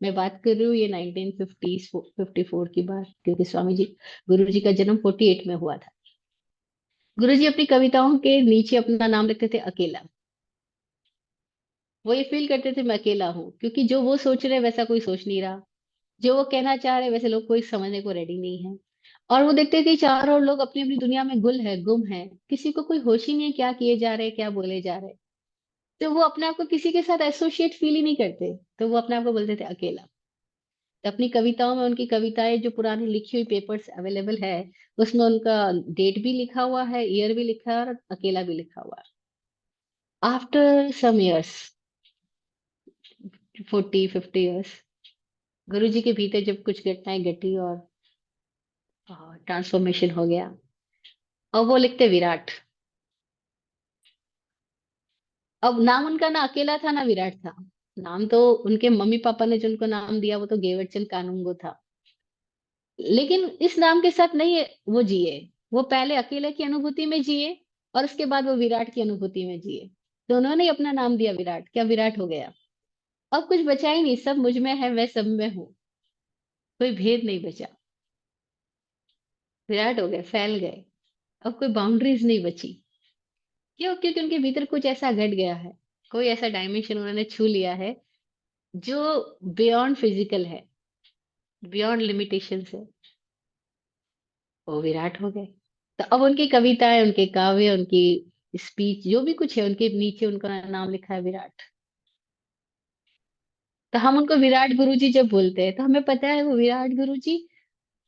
मैं बात कर रही हूँ ये 1950 54 की बात, क्योंकि स्वामी जी, गुरु जी का जन्म 48 में हुआ था। गुरु जी अपनी कविताओं के नीचे अपना नाम रखते थे अकेला। वो ये फील करते थे मैं अकेला हूँ, क्योंकि जो वो सोच रहे वैसा कोई सोच नहीं रहा, जो वो कहना चाह रहे वैसे लोग कोई समझने को रेडी नहीं है। और वो देखते थे चारों लोग अपनी अपनी दुनिया में गुल है, गुम है, किसी को कोई होश ही नहीं है क्या किए जा रहे, क्या बोले जा रहे। तो वो अपने आप को किसी के साथ एसोसिएट फील ही नहीं करते, तो वो अपने आप को बोलते थे अकेला। तो अपनी कविताओं में, उनकी कविताएं जो पुरानी लिखी हुई पेपर्स अवेलेबल है, उसमें उनका डेट भी लिखा हुआ है, ईयर भी लिखा है, और अकेला भी लिखा हुआ है। आफ्टर सम इयर्स, 40-50 इयर्स, गुरु जी के भीतर जब कुछ घटनाएं घटी और ट्रांसफॉर्मेशन हो गया, और वो लिखते विराट। अब नाम उनका ना अकेला था ना विराट था। नाम तो उनके मम्मी पापा ने जो उनको नाम दिया वो तो गेवरचंद कानूंगो था। लेकिन इस नाम के साथ नहीं वो जिए। वो पहले अकेले की अनुभूति में जिए, और उसके बाद वो विराट की अनुभूति में जिए। तो उन्होंने ही अपना नाम दिया विराट, क्या विराट हो गया। अब कुछ बचा ही नहीं, सब मुझ में है, मैं सब में हूँ, कोई भेद नहीं बचा। विराट हो गए, फैल गए। अब कोई बाउंड्रीज नहीं बची। क्यों? क्योंकि उनके भीतर कुछ ऐसा घट गया है, कोई ऐसा डायमेंशन उन्होंने छू लिया है जो बियॉन्ड फिजिकल है, बियॉन्ड लिमिटेशन है। वो विराट हो गए। तो अब उनकी कविताएं, उनके काव्य, उनकी स्पीच, जो भी कुछ है, उनके नीचे उनका नाम लिखा है विराट। तो हम उनको विराट गुरु जी जब बोलते हैं, तो हमें पता है वो विराट गुरु जी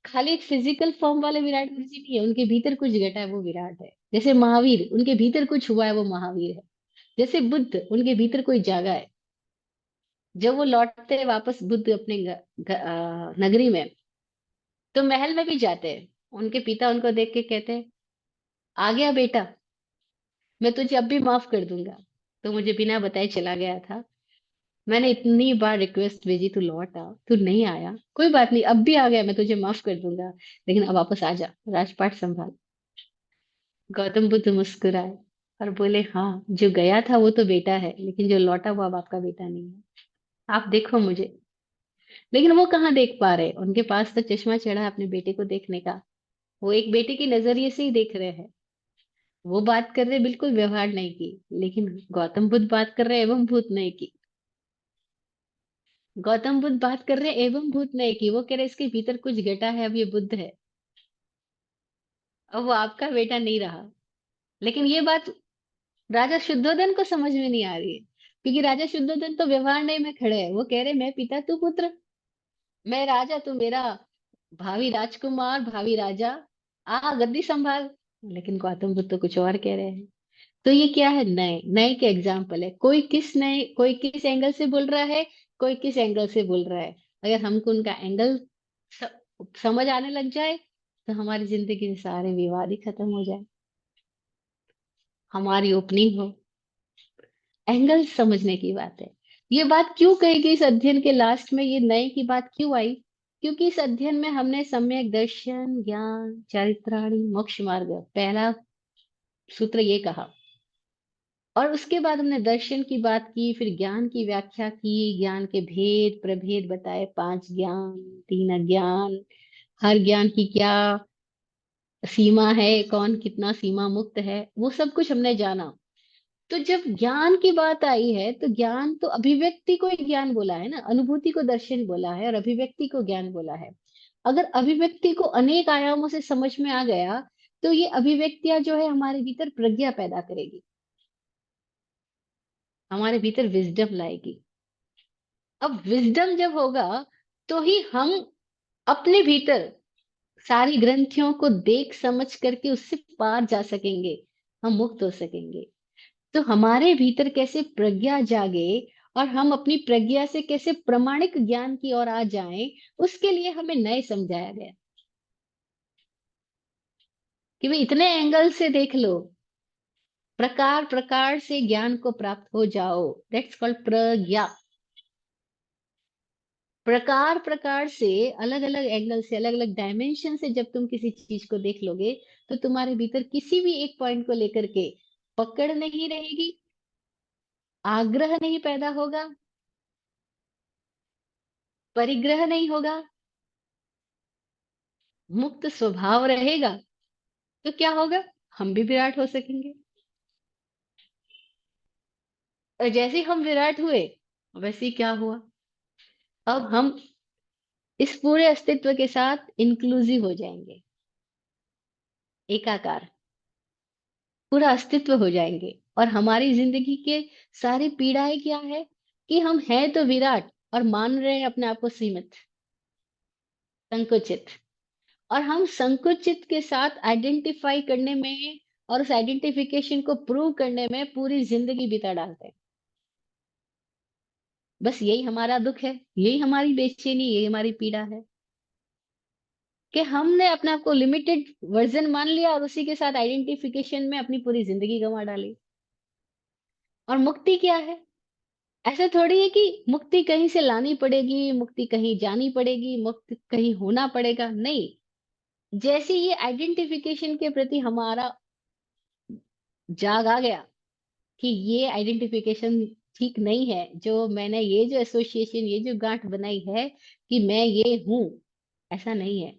खाली एक फिजिकल फॉर्म वाले विराट गुरु जी नहीं है, उनके भीतर कुछ घटा है, वो विराट है। जैसे महावीर, उनके भीतर कुछ हुआ है, वो महावीर है। जैसे बुद्ध, उनके भीतर कोई जागा है। जब वो लौटते हैं वापस बुद्ध अपने नगरी में, तो महल में भी जाते हैं। उनके पिता उनको देख के कहते हैं, आ गया बेटा, मैं तुझे अब भी माफ कर दूंगा। तो मुझे बिना बताए चला गया था, मैंने इतनी बार रिक्वेस्ट भेजी, तू लौट आ, तू नहीं आया, कोई बात नहीं, अब भी आ गया, मैं तुझे माफ कर दूंगा, लेकिन अब वापस आ जा, राजपाट संभाल। गौतम बुद्ध मुस्कुराए और बोले, हाँ, जो गया था वो तो बेटा है, लेकिन जो लौटा वो अब आपका बेटा नहीं है। आप देखो मुझे। लेकिन वो कहाँ देख पा रहे, उनके पास तो चश्मा चढ़ा है अपने बेटे को देखने का। वो एक बेटे के नजरिए से ही देख रहे हैं। वो बात कर रहे बिल्कुल व्यवहार नहीं की, लेकिन गौतम बुद्ध बात कर रहे एवं भूत नहीं की। गौतम बुद्ध बात कर रहे एवं भूत नहीं की, वो कह रहे इसके भीतर कुछ घटा है, अब ये बुद्ध है, अब वो आपका बेटा नहीं रहा। लेकिन ये बात राजा शुद्धोधन को समझ में नहीं आ रही है, क्योंकि राजा शुद्धोधन तो व्यवहार नहीं में खड़े हैं। वो कह रहे मैं पिता तू पुत्र, मैं राजा तू मेरा भावी राजकुमार, भावी राजा, आ गद्दी संभाल। लेकिन गौतम बुद्ध तो कुछ और कह रहे हैं। तो ये क्या है, नए नए के एग्जाम्पल है। कोई किस नए, कोई किस एंगल से बोल रहा है, कोई किस एंगल से बोल रहा है। अगर हमको उनका एंगल स, समझ आने लग जाए, तो हमारी जिंदगी के सारे विवाद ही खत्म हो जाए, हमारी ओपनिंग हो। एंगल समझने की बात है। ये बात क्यों कही गई इस अध्ययन के लास्ट में, ये नए की बात क्यों आई? क्योंकि इस अध्ययन में हमने सम्यक दर्शन, ज्ञान, चारित्राणी, मोक्ष मार्ग, पहला सूत्र ये कहा। और उसके बाद हमने दर्शन की बात की, फिर ज्ञान की व्याख्या की, ज्ञान के भेद प्रभेद बताए, 5 ज्ञान, 3 अज्ञान, हर ज्ञान की क्या सीमा है, कौन कितना सीमा मुक्त है, वो सब कुछ हमने जाना। तो जब ज्ञान की बात आई है, तो ज्ञान तो अभिव्यक्ति को ही ज्ञान बोला है ना, अनुभूति को दर्शन बोला है और अभिव्यक्ति को ज्ञान बोला है। अगर अभिव्यक्ति को अनेक आयामों से समझ में आ गया, तो ये अभिव्यक्तियां जो है हमारे भीतर प्रज्ञा पैदा करेगी, हमारे भीतर विजडम लाएगी। अब विजडम जब होगा, तो ही हम अपने भीतर सारी ग्रंथियों को देख समझ करके उससे पार जा सकेंगे, हम मुक्त हो सकेंगे। तो हमारे भीतर कैसे प्रज्ञा जागे, और हम अपनी प्रज्ञा से कैसे प्रमाणिक ज्ञान की ओर आ जाएं, उसके लिए हमें नए समझाया गया कि भाई इतने एंगल से देख लो, प्रकार प्रकार से ज्ञान को प्राप्त हो जाओ, दैट्स कॉल्ड प्रज्ञा। प्रकार प्रकार से, अलग अलग एंगल से, अलग अलग डायमेंशन से जब तुम किसी चीज को देख लोगे, तो तुम्हारे भीतर किसी भी एक पॉइंट को लेकर के पकड़ नहीं रहेगी, आग्रह नहीं पैदा होगा, परिग्रह नहीं होगा, मुक्त स्वभाव रहेगा। तो क्या होगा, हम भी विराट हो सकेंगे। और जैसे ही हम विराट हुए, वैसे ही क्या हुआ, अब हम इस पूरे अस्तित्व के साथ इंक्लूसिव हो जाएंगे, एकाकार, पूरा अस्तित्व हो जाएंगे। और हमारी जिंदगी के सारी पीड़ाएं क्या है कि हम हैं तो विराट और मान रहे हैं अपने आप को सीमित, संकुचित। और हम संकुचित के साथ आइडेंटिफाई करने में और उस आइडेंटिफिकेशन को प्रूव करने में पूरी जिंदगी बिता डालते हैं। बस यही हमारा दुख है, यही हमारी बेचैनी, यही हमारी पीड़ा है कि हमने अपने आप को लिमिटेड वर्जन मान लिया और उसी के साथ आइडेंटिफिकेशन में अपनी पूरी जिंदगी गंवा डाली। और मुक्ति क्या है? ऐसा थोड़ी है कि मुक्ति कहीं से लानी पड़ेगी, मुक्ति कहीं जानी पड़ेगी, मुक्ति कहीं होना पड़ेगा, नहीं। जैसे ये आइडेंटिफिकेशन के प्रति हमारा जाग आ गया कि ये आइडेंटिफिकेशन ठीक नहीं है, जो मैंने ये जो एसोसिएशन, ये जो गांठ बनाई है कि मैं ये हूं, ऐसा नहीं है।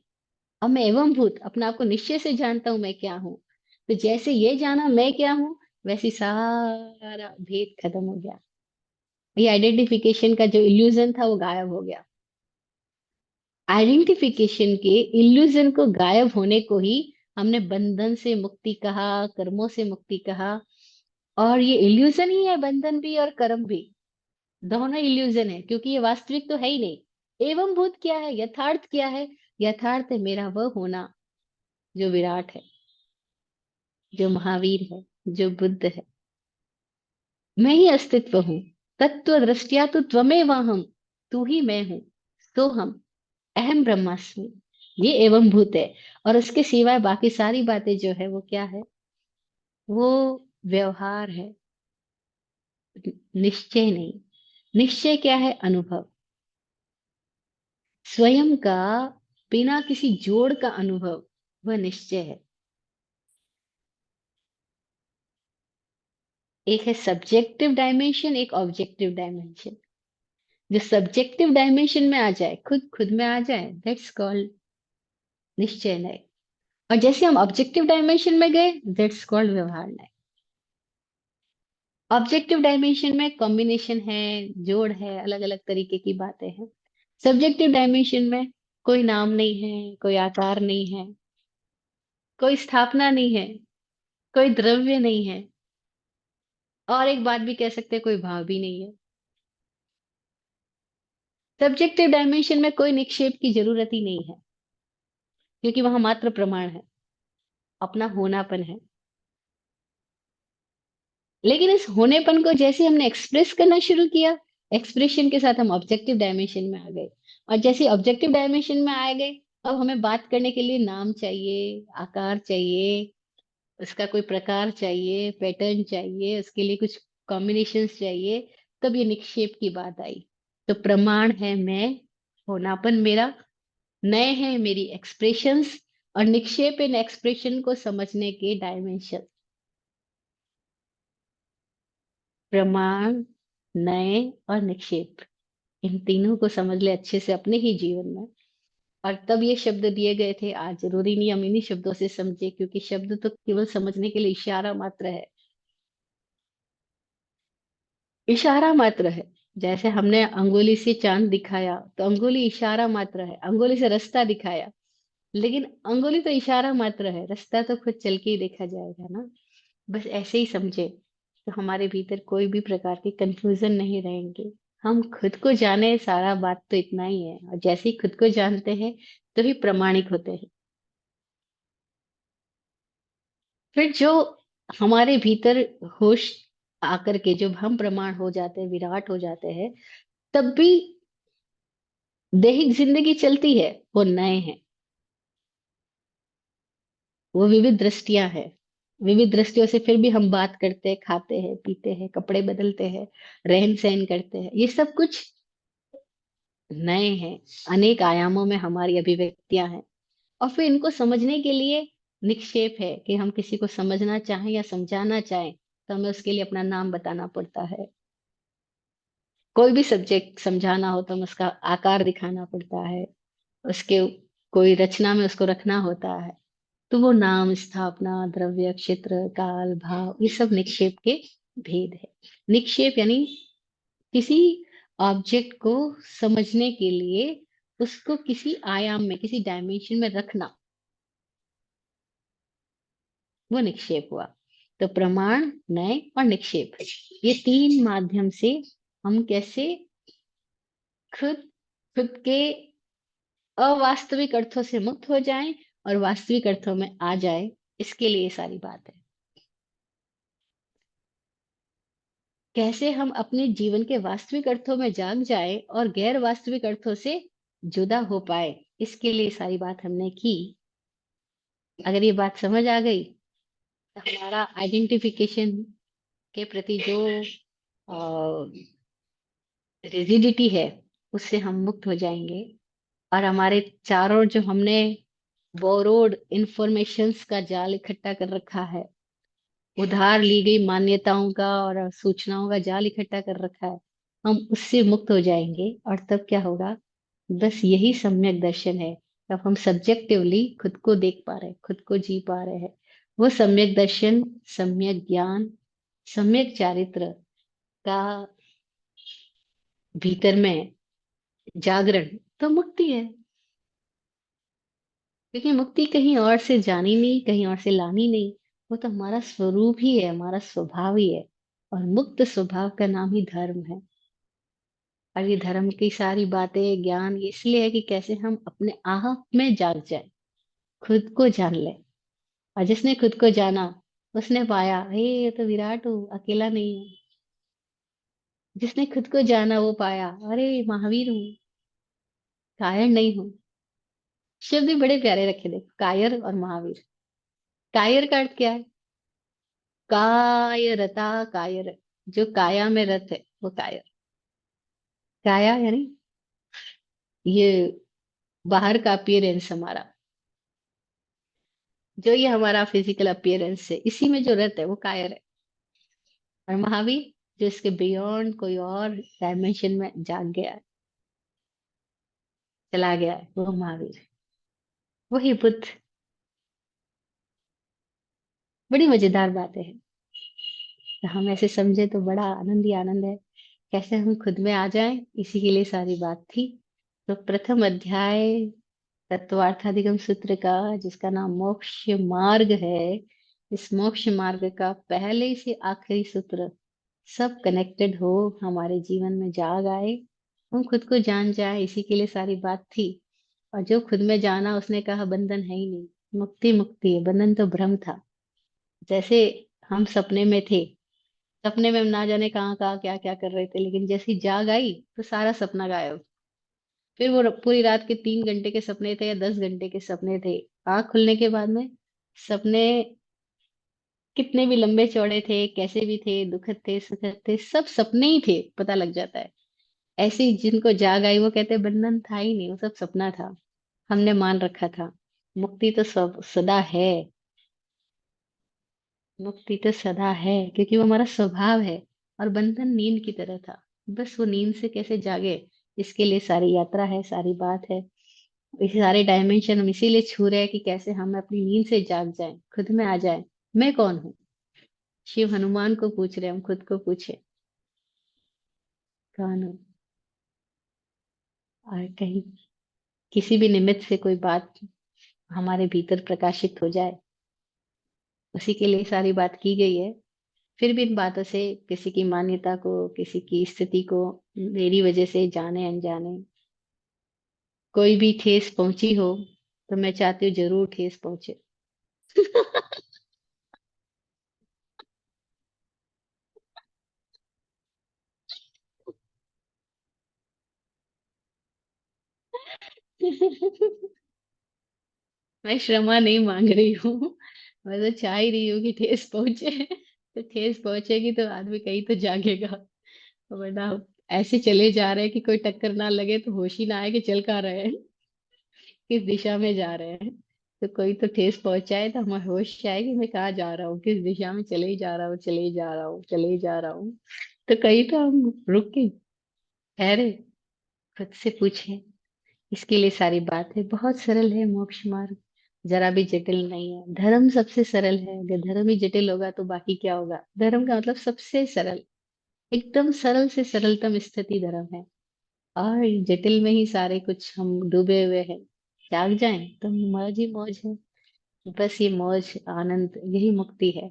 अब मैं एवं भूत अपने आप को निश्चय से जानता हूं मैं क्या हूं। तो जैसे ये जाना मैं क्या हूं, वैसे सारा भेद खत्म हो गया। ये आइडेंटिफिकेशन का जो इल्यूजन था वो गायब हो गया। आइडेंटिफिकेशन के इल्यूजन को गायब होने को ही हमने बंधन से मुक्ति कहा, कर्मों से मुक्ति कहा। और ये इल्यूजन ही है, बंधन भी और कर्म भी, दोनों इल्यूजन है, क्योंकि ये वास्तविक तो है ही नहीं। एवं भूत क्या है, यथार्थ क्या है? यथार्थ है मेरा वह होना जो विराट है, जो महावीर है, जो बुद्ध है। मैं ही अस्तित्व हूँ, तत्व दृष्टिया तो त्वमेवाहम, तू ही मैं हूँ, सो हम, अहम ब्रह्मास्मि। ये एवं भूत है। और उसके सिवाय बाकी सारी बातें जो है वो क्या है? वो व्यवहार है, निश्चय नहीं। निश्चय क्या है? अनुभव, स्वयं का बिना किसी जोड़ का अनुभव, वह निश्चय है। एक है सब्जेक्टिव डायमेंशन, एक ऑब्जेक्टिव डायमेंशन। जो सब्जेक्टिव डायमेंशन में आ जाए, खुद खुद में आ जाए, दैट्स कॉल्ड निश्चय नय। और जैसे हम ऑब्जेक्टिव डायमेंशन में गए, दैट्स कॉल्ड व्यवहार नय। ऑब्जेक्टिव डायमेंशन में कॉम्बिनेशन है, जोड़ है, अलग अलग तरीके की बातें हैं। सब्जेक्टिव डायमेंशन में कोई नाम नहीं है, कोई आकार नहीं है, कोई स्थापना नहीं है, कोई द्रव्य नहीं है, और एक बात भी कह सकते हैं, कोई भाव भी नहीं है। सब्जेक्टिव डायमेंशन में कोई निक्षेप की जरूरत ही नहीं है, क्योंकि वहां मात्र प्रमाण है, अपना होनापन है। लेकिन इस होनेपन को जैसे हमने एक्सप्रेस करना शुरू किया, एक्सप्रेशन के साथ हम ऑब्जेक्टिव डायमेंशन में आ गए। और जैसे ऑब्जेक्टिव डायमेंशन में आ गए, अब हमें बात करने के लिए नाम चाहिए, आकार चाहिए, उसका कोई प्रकार चाहिए, पैटर्न चाहिए, उसके लिए कुछ कॉम्बिनेशंस चाहिए। तब ये निक्षेप की बात आई। तो प्रमाण है मैं, होनापन मेरा, नए हैं मेरी एक्सप्रेशंस, और निक्षेप इन एक्सप्रेशन को समझने के डायमेंशन। प्रमाण, नए और निक्षेप, इन तीनों को समझ ले अच्छे से अपने ही जीवन में। और तब ये शब्द दिए गए थे। आज जरूरी नहीं हम इन्हीं शब्दों से समझे, क्योंकि शब्द तो केवल समझने के लिए इशारा मात्र है, इशारा मात्र है। जैसे हमने अंगुली से चांद दिखाया, तो अंगुली इशारा मात्र है, अंगुली से रास्ता दिखाया, लेकिन अंगुली तो इशारा मात्र है, रास्ता तो खुद चल के ही देखा जाएगा ना। बस ऐसे ही समझे तो हमारे भीतर कोई भी प्रकार की कंफ्यूजन नहीं रहेंगे। हम खुद को जाने, सारा बात तो इतना ही है। और जैसे ही खुद को जानते हैं तो ही प्रमाणिक होते हैं। फिर जो हमारे भीतर होश आकर के जब हम प्रमाण हो जाते हैं, विराट हो जाते हैं, तब भी दैहिक जिंदगी चलती है, वो नए हैं, वो विविध दृष्टियां हैं। विविध दृष्टियों से फिर भी हम बात करते हैं, खाते हैं, पीते हैं, कपड़े बदलते हैं, रहन सहन करते हैं, ये सब कुछ नए हैं। अनेक आयामों में हमारी अभिव्यक्तियां हैं। और फिर इनको समझने के लिए निक्षेप है कि हम किसी को समझना चाहें या समझाना चाहें, तो हमें उसके लिए अपना नाम बताना पड़ता है। कोई भी सब्जेक्ट समझाना हो तो हमें उसका आकार दिखाना पड़ता है, उसके कोई रचना में उसको रखना होता है। तो वो नाम, स्थापना, द्रव्य, क्षेत्र, काल, भाव, ये सब निक्षेप के भेद है। निक्षेप यानी किसी ऑब्जेक्ट को समझने के लिए उसको किसी आयाम में, किसी डायमेंशन में रखना, वो निक्षेप हुआ। तो प्रमाण, नय और निक्षेप, ये तीन माध्यम से हम कैसे खुद खुद के अवास्तविक अर्थों से मुक्त हो जाएं और वास्तविक अर्थों में आ जाए, इसके लिए ये सारी बात है। कैसे हम अपने जीवन के वास्तविक अर्थों में जाग जाए और गैर वास्तविक अर्थों से जुदा हो पाए, इसके लिए सारी बात हमने की। अगर ये बात समझ आ गई तो हमारा आइडेंटिफिकेशन के प्रति जो रिजिडिटी है उससे हम मुक्त हो जाएंगे, और हमारे चारों जो हमने बोरोड इंफॉर्मेशंस का जाल इकट्ठा कर रखा है, उधार ली गई मान्यताओं का और सूचनाओं का जाल इकट्ठा कर रखा है, हम उससे मुक्त हो जाएंगे। और तब क्या होगा? बस यही सम्यक दर्शन है। तब हम सब्जेक्टिवली खुद को देख पा रहे हैं, खुद को जी पा रहे हैं। वो सम्यक दर्शन, सम्यक ज्ञान, सम्यक चारित्र का भीतर में जागरण, तो मुक्ति है। क्योंकि मुक्ति कहीं और से जानी नहीं, कहीं और से लानी नहीं, वो तो हमारा स्वरूप ही है, हमारा स्वभाव ही है। और मुक्त स्वभाव का नाम ही धर्म है। और ये धर्म की सारी बातें, ज्ञान, ये इसलिए है कि कैसे हम अपने आप में जाग जाए, खुद को जान ले। और जिसने खुद को जाना, उसने पाया, हे ये तो विराट हूँ, अकेला नहीं हूँ। जिसने खुद को जाना वो पाया, अरे महावीर हूँ, कायर नहीं हूँ। शब्द भी बड़े प्यारे रखे, देखो, कायर और महावीर। कायर का अर्थ क्या है? कायरता, कायर, जो काया में रत है वो कायर। काया यानी ये बाहर का अपीयरेंस हमारा, जो ये हमारा फिजिकल अपीयरेंस है, इसी में जो रत है वो कायर है। और महावीर, जो इसके बियॉन्ड कोई और डायमेंशन में जाग गया है, चला गया है, वो महावीर। वही बुद्ध। बड़ी मजेदार बातें हैं। तो हम ऐसे समझे तो बड़ा आनंद ही आनंद है। कैसे हम खुद में आ जाएं, इसी के लिए सारी बात थी। तो प्रथम अध्याय तत्वार्थाधिगम सूत्र का, जिसका नाम मोक्ष मार्ग है, इस मोक्ष मार्ग का पहले से आखिरी सूत्र सब कनेक्टेड हो, हमारे जीवन में जाग आए, हम खुद को जान जाए, इसी के लिए सारी बात थी। और जो खुद में जाना, उसने कहा बंधन है ही नहीं, मुक्ति मुक्ति है, बंधन तो भ्रम था। जैसे हम सपने में थे, सपने में हम ना जाने कहाँ कहाँ क्या क्या कर रहे थे, लेकिन जैसी जाग आई तो सारा सपना गायब। फिर वो पूरी रात के 3 घंटे के सपने थे या 10 घंटे के सपने थे, आँख खुलने के बाद में सपने कितने भी लंबे चौड़े थे, कैसे भी थे, दुखद थे, सुखद थे, सब सपने ही थे, पता लग जाता है। ऐसे ही जिनको जाग आई वो कहते हैं, बंधन था ही नहीं, वो सब सपना था, हमने मान रखा था। मुक्ति तो सब सदा है। मुक्ति तो सदा है, क्योंकि वो हमारा स्वभाव है। और बंधन नींद की तरह था, बस वो नींद से कैसे जागे, इसके लिए सारी यात्रा है, सारी बात है। इसे सारे डायमेंशन हम इसीलिए छू रहे हैं कि कैसे हम अपनी नींद से जाग जाएं, खुद में आ जाएं। मैं कौन हूँ? शिव हनुमान को पूछ रहे हैं, हम खुद को पूछे, कौन हूँ? और कहीं किसी भी निमित्त से कोई बात हमारे भीतर प्रकाशित हो जाए, उसी के लिए सारी बात की गई है। फिर भी इन बातों से किसी की मान्यता को, किसी की स्थिति को मेरी वजह से जाने अनजाने कोई भी ठेस पहुंची हो, तो मैं चाहती हूँ जरूर ठेस पहुंचे। मैं क्षमा नहीं मांग रही हूँ, मैं तो चाह ही रही हूँ कि ठेस पहुंचे। तो ठेस पहुंचेगी तो आदमी कहीं तो जागेगा, वरना ऐसे चले जा रहे हैं कि कोई टक्कर ना लगे तो होश ही ना आए कि चल कहाँ रहे हैं, किस दिशा में जा रहे हैं। तो कोई तो ठेस पहुंचाए तो हमें होश आए कि मैं कहाँ जा रहा हूँ, किस दिशा में चले ही जा रहा हूँ, चले ही जा रहा हूँ, चले ही जा रहा हूँ। तो कहीं तो हम रुक के ठहरे, खुद से पूछे। इसके लिए सारी बात है, बहुत सरल है मोक्ष मार्ग, जरा भी जटिल नहीं है। धर्म सबसे सरल है, अगर धर्म ही जटिल होगा तो बाकी क्या होगा? धर्म का मतलब सबसे सरल, एकदम सरल से सरलतम स्थिति धर्म है। और जटिल में ही सारे कुछ हम डूबे हुए हैं। जाग जाएं तो मौज ही मौज है। बस ये मौज, आनंद, यही मुक्ति है।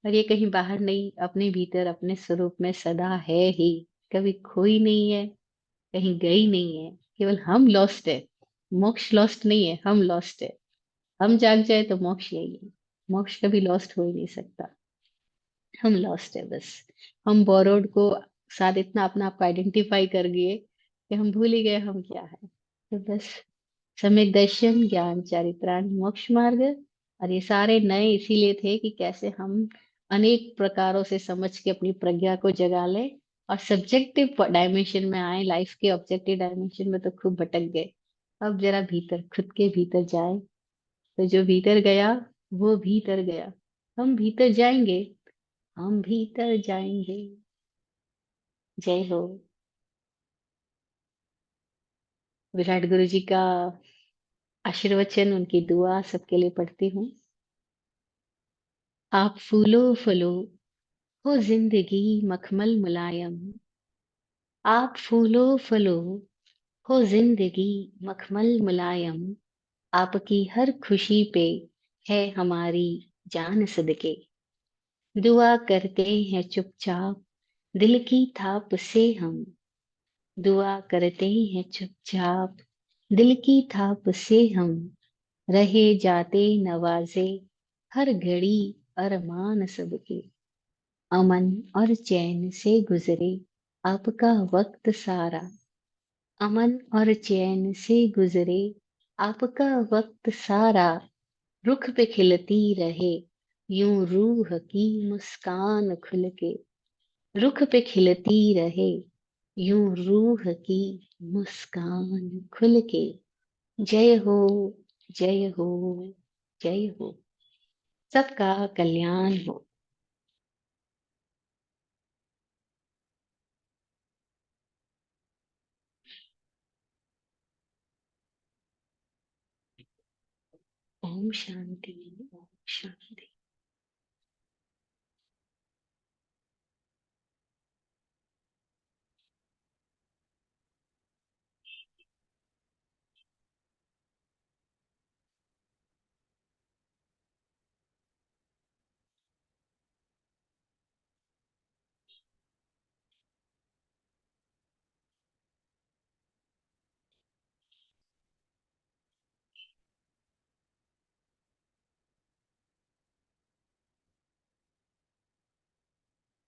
और ये कहीं बाहर नहीं, अपने भीतर अपने स्वरूप में सदा है ही, कभी खोई नहीं है, कहीं गई नहीं है। केवल हम लॉस्ट है, मोक्ष लॉस्ट नहीं है, हम लॉस्ट है। हम जाग जाए तो मोक्ष यही है। मोक्ष कभी लॉस्ट हो ही नहीं सकता। हम लॉस्ट है बस। हम बोरोड को साथ इतना अपना आप को आइडेंटिफाई कर गए कि हम भूल ही गए हम क्या है। तो बस सम्यक दर्शन, ज्ञान, चारित्रार्थ, मोक्ष मार्ग। और ये सारे नए इसीलिए थे कि कैसे हम अनेक प्रकारों से समझ के अपनी प्रज्ञा को जगा ले और सब्जेक्टिव डायमेंशन में आए। लाइफ के ऑब्जेक्टिव डायमेंशन में तो खूब भटक गए। अब जरा भीतर, खुद के भीतर जाए। तो जो भीतर गया वो भीतर गया। हम भीतर जाएंगे, हम भीतर जाएंगे। जय हो। विराट गुरु जी का आशीर्वचन, उनकी दुआ सबके लिए पढ़ती हूँ। आप फूलो फलो, हो जिंदगी मखमल मुलायम। आप फूलो फलो, हो जिंदगी मखमल मुलायम। आपकी हर खुशी पे है हमारी जान सदके। दुआ करते हैं चुपचाप, दिल की थाप से हम। दुआ करते हैं चुपचाप, दिल की थाप से हम। रहे जाते नवाजे, हर घड़ी अरमान सबके। अमन और चैन से गुजरे आपका वक्त सारा। अमन और चैन से गुजरे आपका वक्त सारा। रुख पे खिलती रहे यूं रूह की मुस्कान खुल के। रुख पे खिलती रहे यूं रूह की मुस्कान खुल के। जय हो, जय हो, जय हो। सबका कल्याण हो। ओम शांति, ओम शांति।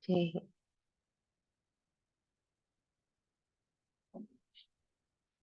जय हो।